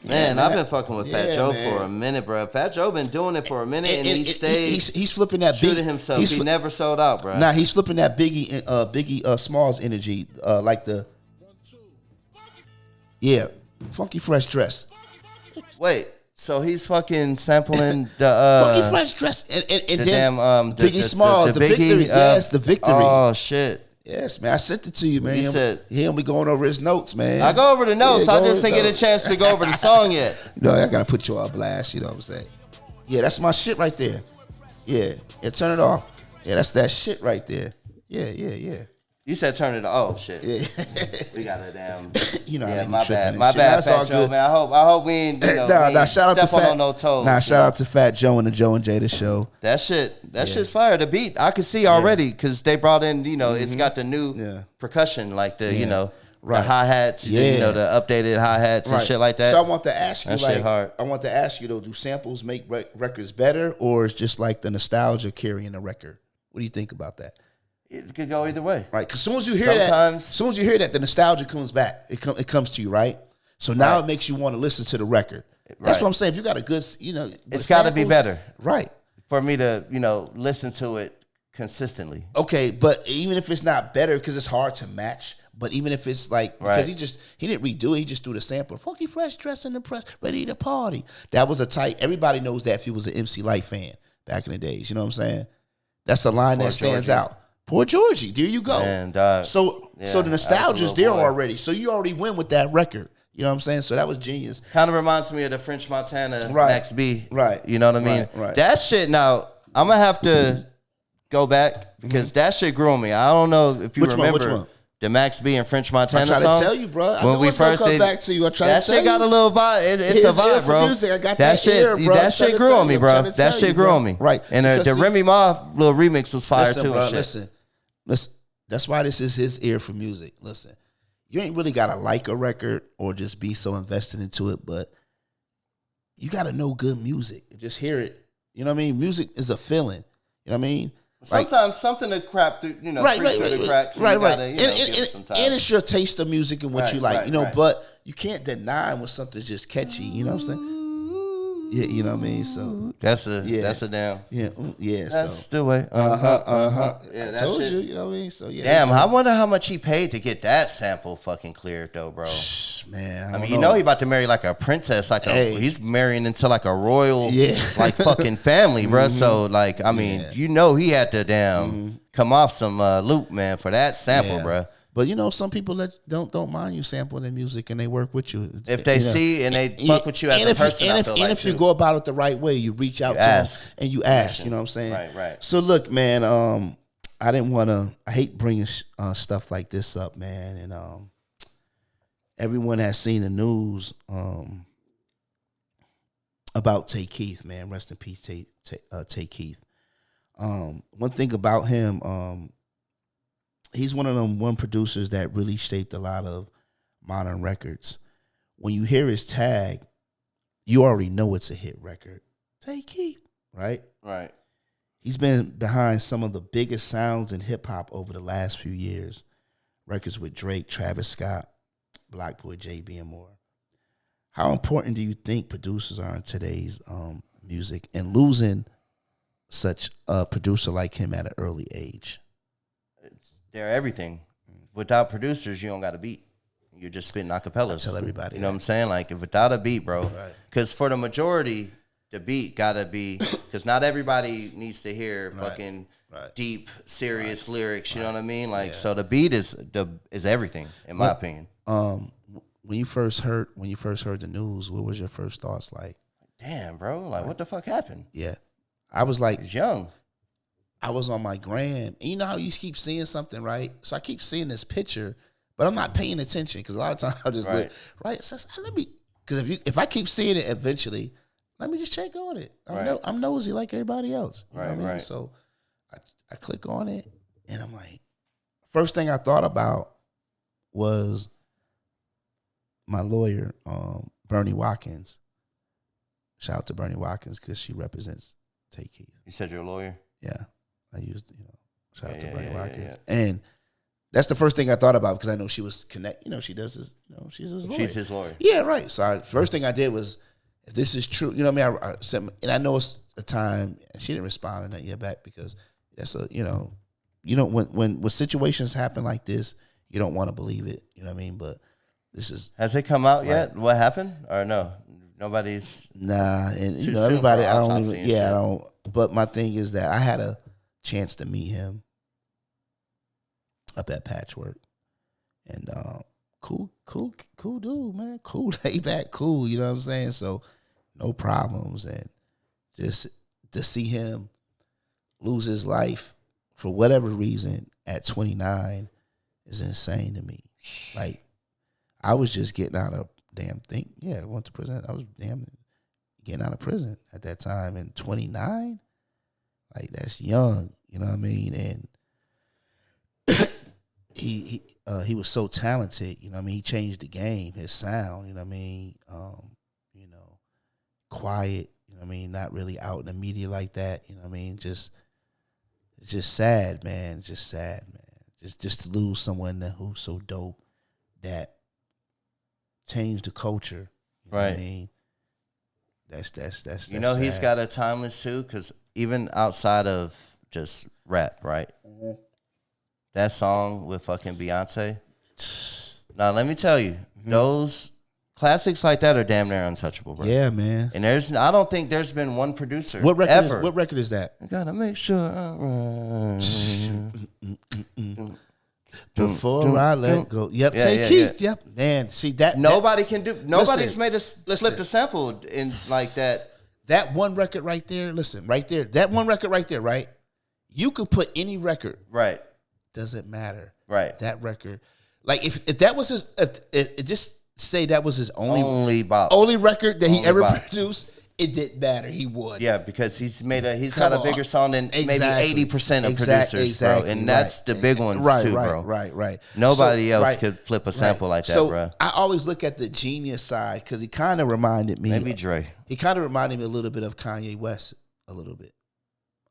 Man, I've been fucking with Fat Joe for a minute, bro. Fat Joe been doing it for a minute, and he stayed. He's flipping that true to himself. He never sold out, bro. Nah, he's flipping that Biggie Smalls energy, like the funky fresh dress. Wait, so he's fucking sampling the funky fresh dress and the then damn Biggie Smalls, the victory. Yes, the victory. Oh shit. Yes, man. I sent it to you, man. He said he'll be going over his notes, man. I go over the notes. I just didn't get a chance to go over the song yet. I gotta put you on blast. You know what I'm saying? Yeah, that's my shit right there. Yeah, turn it off. Yeah, that's that shit right there. Yeah. You said turn it off. Oh shit. Yeah. We got a damn. My bad. My bad, Fat Joe, man. I hope we ain't. Shout out to Fat. On no toes. Shout out to Fat Joe and the Joe and Jada show. That shit's fire. The beat I could see already because they brought in. It's got the new percussion, like the the hi-hats, the updated hi-hats and shit like that. So I want to ask you, shit hard. I want to ask you though, do samples make records better, or is just like the nostalgia carrying the record? What do you think about that? It could go either way, right? Because as soon as you hear that, the nostalgia comes back. It comes to you, right? So now it makes you want to listen to the record. That's what I'm saying. If you got a good, it's got to be better, right? For me to listen to it consistently. Okay, but even if it's not better, because it's hard to match. But even if it's like, because he didn't redo it, he just threw the sample. Funky Fresh, dressed in the press, ready to party. That was a tight. Everybody knows that if you was an MC Light fan back in the days. You know what I'm saying? That's a line that stands out. Poor Georgie, there you go. And, so the nostalgia's there already. So you already win with that record. You know what I'm saying? So that was genius. Kind of reminds me of the French Montana Max B. Right. You know what I mean? Right. That shit, now, I'm going to have to go back because that shit grew on me. I don't know if you remember. Which one? The Max B and French Montana song. I'm trying to tell you, bro. When we first come back to you, I'm trying to tell you. That shit got a little vibe. It's a vibe, bro. I got that shit, bro. That shit grew on me, bro. That shit grew on me. Right. And the Remy Ma little remix was fire too. Bro, listen. That's why this is his ear for music. Listen, you ain't really gotta like a record or just be so invested into it, but you gotta know good music. Just hear it. You know what I mean? Music is a feeling. You know what I mean? Sometimes something to crap through, through the cracks. Right. And it's your taste of music and what you like, but you can't deny when something's just catchy, you know what I'm saying? Yeah, you know what I mean? So that's a damn. Yeah. That's the way. Yeah, I told you, you know what I mean? So yeah. Damn, I wonder how much he paid to get that sample fucking cleared though, bro. Man, I mean, he about to marry like a princess, he's marrying into like a royal, like fucking family, bro. So like, I mean, he had to come off some loop, man, for that sample, bro. But some people that don't mind you sampling their music and they work with you. If they see and they fuck with you as a person, and if you go about it the right way, you reach out to them and you ask. You know what I'm saying? Right. So look, man, I didn't want to. I hate bringing stuff like this up, man. And everyone has seen the news about Tay Keith, man. Rest in peace, Tay Keith. One thing about him, he's one of them producers that really shaped a lot of modern records. When you hear his tag, you already know it's a hit record. Tay Keith, right? Right. He's been behind some of the biggest sounds in hip-hop over the last few years. Records with Drake, Travis Scott, Black Boy, JB, and more. How important do you think producers are in today's music and losing such a producer like him at an early age? They're everything. Without producers, you don't got a beat. You're just spitting acapellas. I tell everybody. You know what I'm saying? Like, if without a beat, bro. Because for the majority, the beat got to be, because not everybody needs to hear fucking deep, serious lyrics. You know what I mean? Like, so the beat is everything, in my opinion. When you first heard the news, what was your first thoughts like? Damn, bro. Like, what the fuck happened? Yeah. I was like, he's young. I was on my gram. And you know how you keep seeing something, right? So I keep seeing this picture, but I'm not paying attention because a lot of times I'll just look, right? So because if I keep seeing it eventually, let me just check on it. I'm nosy like everybody else. You know what I mean? So I click on it and I'm like, first thing I thought about was my lawyer, Bernie Watkins. Shout out to Bernie Watkins because she represents Tay Keith. You said you're a lawyer? Yeah. I used, shout out to Bernie Watkins. Yeah. And that's the first thing I thought about because I know she was she does this, she's his lawyer. She's his lawyer. Yeah, right. So first thing I did was, if this is true, you know what I mean? I sent, and I know it's a time, and she didn't respond to that yet back because that's when situations happen like this, you don't want to believe it, you know what I mean? But this is. Has it come out yet? What happened? Or no? Nobody's. Nah, and everybody, I don't. But my thing is that I had a chance to meet him up at Patchwork, and cool dude, man, cool, laid back, cool. You know what I'm saying? So no problems, and just to see him lose his life for whatever reason at 29 is insane to me. Like, I was just getting out of damn thing. Yeah, I went to prison. I was getting out of prison at that time, and 29. Like, that's young, you know what I mean? And he was so talented, you know what I mean? He changed the game, his sound, you know what I mean? Quiet, you know what I mean? Not really out in the media like that, you know what I mean? It's just sad, man. Just sad, man. Just to lose someone who's so dope that changed the culture, you know what I mean? That's You know, he's sad. got a timeless too, because even outside of just rap, right? Mm-hmm. That song with fucking Beyonce. Now, let me tell you, those classics like that are damn near untouchable, bro. Yeah, man. And I don't think there's been one producer What record ever. What record is that? I gotta make sure I'm right. Before I let go. Yep, Tay Keith. Yep, man. See that Nobody can do. Nobody's Listen, made us flip the sample in like that. That one record right there. Listen, right there. That one record right there. Right. You could put any record. Right. Doesn't matter. Right. That record. Like if that was his. If just say that was his only record that he ever produced. It didn't matter. He would. Yeah, because he's got a bigger song than maybe 80% of producers, bro. And that's the big ones too, bro. Right. Nobody else could flip a sample like that, bro. I always look at the genius side because he kind of reminded me. Maybe Dre. He kind of reminded me a little bit of Kanye West, a little bit.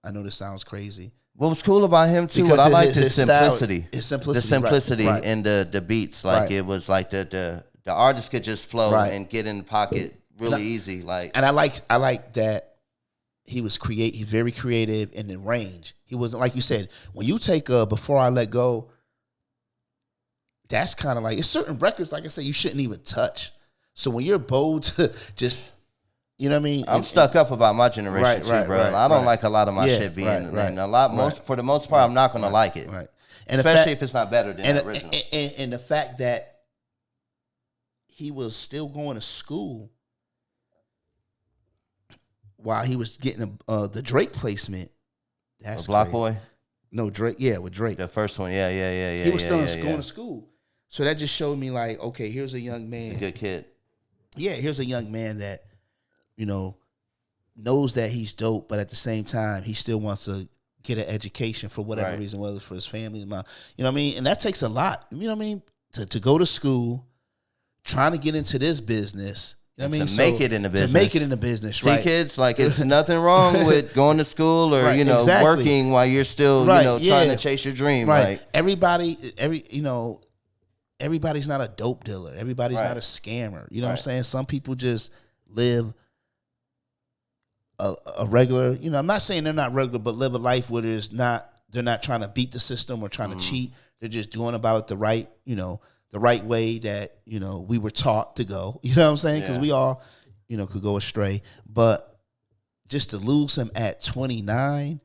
I know this sounds crazy. What was cool about him too? What I liked his simplicity. His simplicity. The simplicity in the beats, like it was like the artist could just flow and get in the pocket. Really easy, and I like that he was he's very creative and in range. He wasn't like you said when you take Before I Let Go. That's kind of like it's certain records, like I said, you shouldn't even touch. So when you're bold to just, you know what I mean? I'm stuck up about my generation too, bro. I don't like a lot of my shit being, and a lot for the most part, I'm not gonna like it, right? And especially if it's not better than the original. And the fact that he was still going to school. While he was getting the Drake placement, that's Block crazy. Boy. No, Drake. Yeah, with Drake. The first one. Yeah. He was still going to school, so that just showed me like, okay, here's a young man, he's a good kid. Yeah, here's a young man that, knows that he's dope, but at the same time, he still wants to get an education for whatever reason, whether it's for his family, you know what I mean, and that takes a lot. You know what I mean, to go to school, trying to get into this business. You know what I mean? To make it in the business. To make it in the business, right? See, kids, like, it's nothing wrong with going to school or, working while you're still, trying to chase your dream. Right. Like, everybody's not a dope dealer. Everybody's not a scammer. You know what I'm saying? Some people just live a regular, I'm not saying they're not regular, but live a life where they're not trying to beat the system or trying to cheat. They're just doing about it the right way that, we were taught to go. You know what I'm saying? Because we all, could go astray. But just to lose him at 29,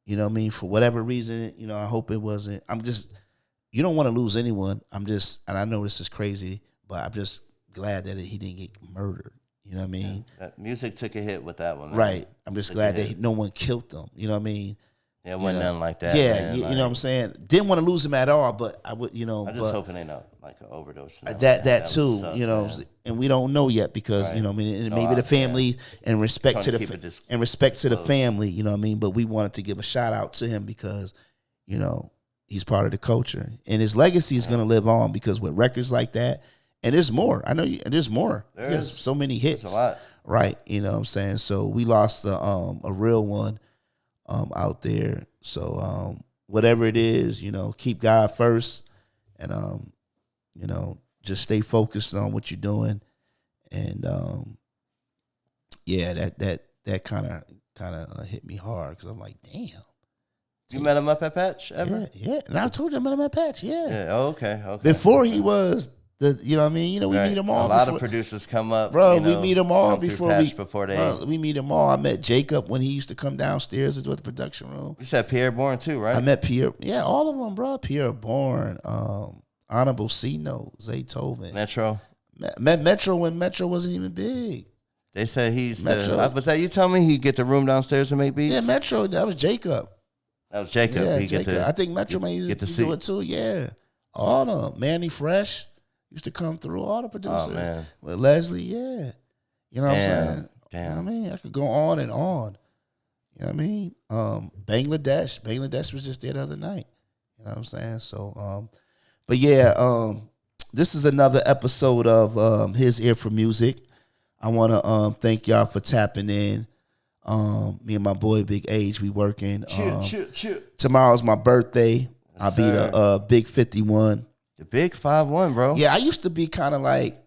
you know what I mean? For whatever reason, I hope it wasn't. You don't want to lose anyone. And I know this is crazy, but I'm just glad that he didn't get murdered. You know what I mean? Yeah, music took a hit with that one. Man. Right. I'm just glad that no one killed them. You know what I mean? Yeah, it wasn't nothing like that. Yeah, man. you know what I'm saying? Didn't want to lose him at all, but I would, I'm just hoping they not like an overdose. That too, and we don't know yet because maybe the family and respect to the family, you know what I mean. But we wanted to give a shout out to him because, he's part of the culture and his legacy is going to live on because with records like that, and there's more. I know there's more. There's so many hits. There's a lot, right? You know what I'm saying. So we lost a real one. Out there, so whatever it is, keep God first, and just stay focused on what you're doing, and that kind of hit me hard because I'm like, damn. You met him up at Patch ever? Yeah. And I told you I met him at Patch. Yeah. Yeah. Oh, okay. Before he was. You know what I mean? We meet them all. A lot of producers come up, bro. We meet them all before we meet them all. I met Jacob when he used to come downstairs into the production room. You said Pierre Bourne too, right? I met Pierre. Yeah, all of them, bro. Pierre Bourne, Honorable C-Note, Zaytoven. Metro. Met Metro when Metro wasn't even big. They said was that you tell me he get the room downstairs and make beats? Yeah, Metro. That was Jacob. Yeah, Jacob. I think Metro may get to do it too. Yeah, all of them. Manny Fresh. Used to come through all the producers. Oh, man. With Leslie, yeah. You know what I'm saying? Damn. You know what I mean? I could go on and on. You know what I mean? Bangladesh was just there the other night. You know what I'm saying? So, but yeah, this is another episode of HisEar4Musik. I want to thank y'all for tapping in. Me and my boy Big Age, we working. Tomorrow's my birthday. I'll be the Big 51. The Big 5-1, bro. Yeah, I used to be kind of like,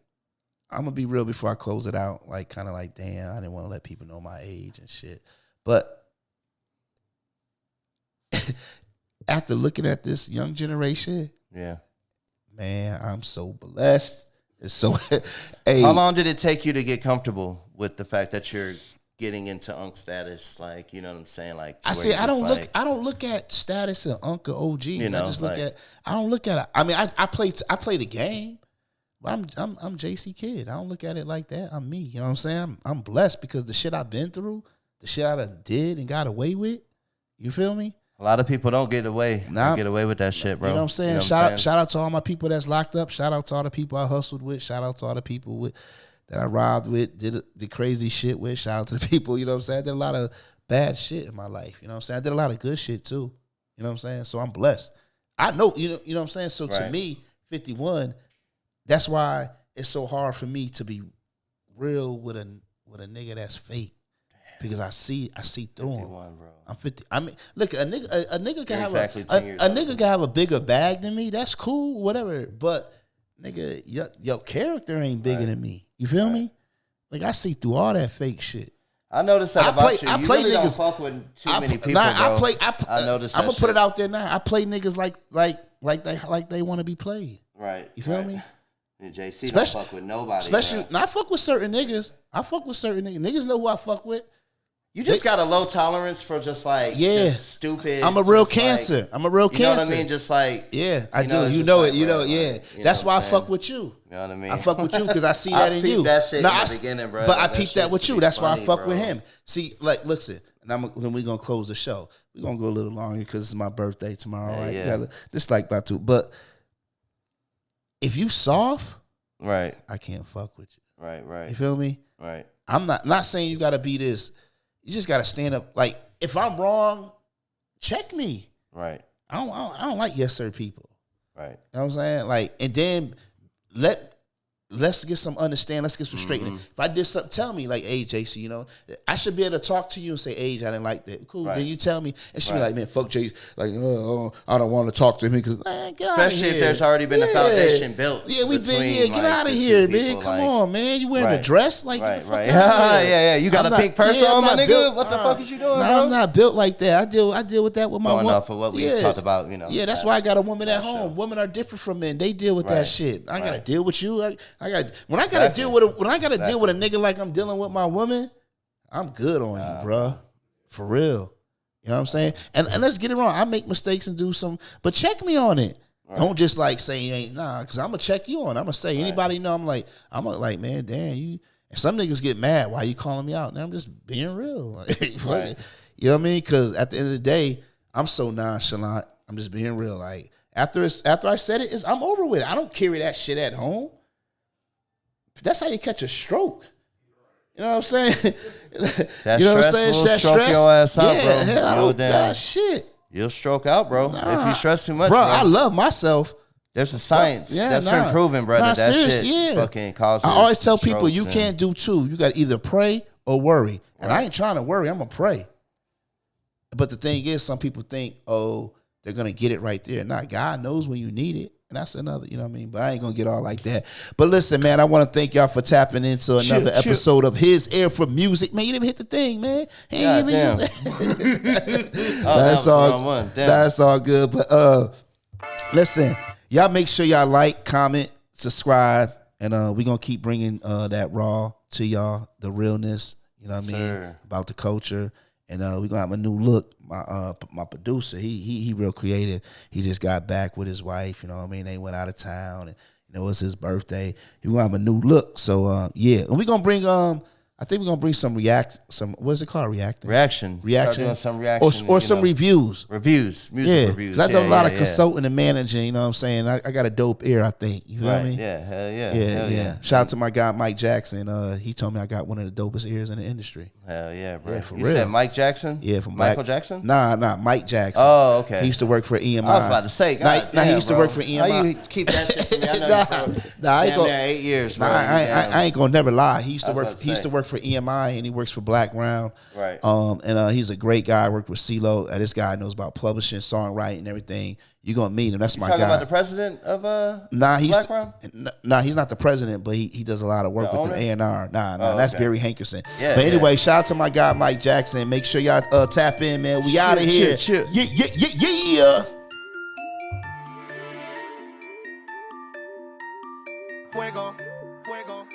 I'm gonna be real before I close it out. Like, kind of like, damn, I didn't want to let people know my age and shit. But after looking at this young generation, yeah, man, I'm so blessed. It's so. Hey, how long did it take you to get comfortable with the fact that you're getting into unk status? Like, you know what I'm saying? Like, I don't look at status and unk or OGs. You know, I just look at. I don't look at it. I mean, I play the game. But I'm JC Kid. I don't look at it like that. I'm me. You know what I'm saying? I'm blessed because the shit I've been through, the shit I done did and got away with. You feel me? A lot of people don't get away. Get away with that shit, bro. You know what I'm saying? Shout out to all my people that's locked up. Shout out to all the people I hustled with. Shout out to all the people that I robbed with, did the crazy shit with. Shout out to the people, you know what I'm saying? I did a lot of bad shit in my life. You know what I'm saying? I did a lot of good shit too. You know what I'm saying? So I'm blessed. I know, you know what I'm saying? So to me, 51, that's why it's so hard for me to be real with a nigga that's fake. Because I see through him. Bro. I'm 50. I mean, look, a nigga can have a nigga can have a bigger bag than me. That's cool, whatever. But nigga, your character ain't bigger than me. You feel me? Like, I see through all that fake shit. I noticed that about you. You really don't fuck with too many people, bro. I noticed that I'm gonna put it out there now. I play niggas like they want to be played. Right. You feel me? And JC don't fuck with nobody. Especially, I fuck with certain niggas. Niggas know who I fuck with. You just got a low tolerance for just like just stupid. I'm a real cancer. Like, I'm a real cancer. You know what I mean? Just like I do. You know it. You know, yeah. That's why I fuck with you. You know what I mean? I fuck with you because I see that in you. That shit in the beginning, bro. But I peeped that with you. That's why I fuck with him. See, like, listen, and then we're gonna close the show. We're gonna go a little longer because it's my birthday tomorrow, right? Yeah. Just like about to. But if you soft, right, I can't fuck with you. Right. You feel me? Right. I'm not saying you gotta be this. You just gotta stand up. Like, if I'm wrong, check me. Right. I don't like yes sir people. Right. You know what I'm saying? Like, and then let's get some understanding. Let's get some straightening. If I did something, tell me, like, hey, JC, you know, I should be able to talk to you and say, hey, I didn't like that. Cool. Then you tell me. And she be like, man, fuck JC. Like, I don't want to talk to him because, get out of here. Especially if there's already been a foundation built. Yeah, get out of here, man. Come on, man. You wearing a dress? Like, right. Yeah. You got a pink purse on, my nigga? What the fuck is you doing, bro? I'm not built like that. I deal with that with my woman. Going off of what we talked about, you know. Yeah, that's why I got a woman at home. Women are different from men. They deal with that shit. I got to deal with you. When I gotta deal with a nigga like I'm dealing with my woman, I'm good on you, bro. For real. You know what I'm saying? And let's get it wrong. I make mistakes and do some, but check me on it. Right. Don't just like say you ain't because I'm gonna check you on. I'm gonna say anybody know I'm like man, damn you. And some niggas get mad. Why you calling me out? And I'm just being real. Right. You know what I mean? Because at the end of the day, I'm so nonchalant. I'm just being real. Like after I said it, I'm over with it. I don't carry that shit at home. That's how you catch a stroke. You know what I'm saying? That you know what I'm saying? That stroke your ass out, bro. Hell, that shit. You'll stroke out, bro. If you stress too much, bro. I love myself. There's a science that's been proven, brother. That shit fucking causes. I always tell people you can't do two. You got to either pray or worry. And I ain't trying to worry. I'm gonna pray. But the thing is, some people think, oh, they're gonna get it right there. Nah, God knows when you need it. And that's another, you know what I mean? But I ain't going to get all like that. But listen, man, I want to thank y'all for tapping into another episode of HisEar4Musik. Man, you didn't hit the thing, man. That's all. That's all good. But listen, y'all make sure y'all like, comment, subscribe. And we're going to keep bringing that raw to y'all, the realness, you know what I mean, about the culture. And we're going to have a new look. My producer, he real creative. He just got back with his wife, you know what I mean? They went out of town and, you know, it's his birthday. He going to have a new look. So, yeah. And we're going to bring, I think we're going to bring some what's it called? Reaction. Doing some reaction. Or some reviews. Music reviews. I do a lot of consulting and managing, you know what I'm saying? I got a dope ear, I think. You feel me? Yeah, hell yeah. Yeah. Shout out to my guy, Mike Jackson. He told me I got one of the dopest ears in the industry. Hell yeah, bro. Yeah, for you real. said Mike Jackson? Yeah, from Michael Jackson? Nah, Mike Jackson. Oh, okay. He used to work for EMI. I was about to say, he used to work for EMI. How you keep that shit from me? I know you for I ain't gonna, 8 years, bro. I ain't gonna never lie. He used to work worked for EMI and he works for Black Round. Right. And he's a great guy. I worked with CeeLo. This guy knows about publishing, songwriting, and everything. You're gonna meet him. That's my guy. Talking about the president of Black Round? Nah, he's not the president, but he does a lot of work with the A&R. That's okay. Barry Hankerson. Yeah, but anyway, shout out to my guy Mike Jackson. Make sure y'all tap in, man. We out of here. Yeah. Fuego, fuego.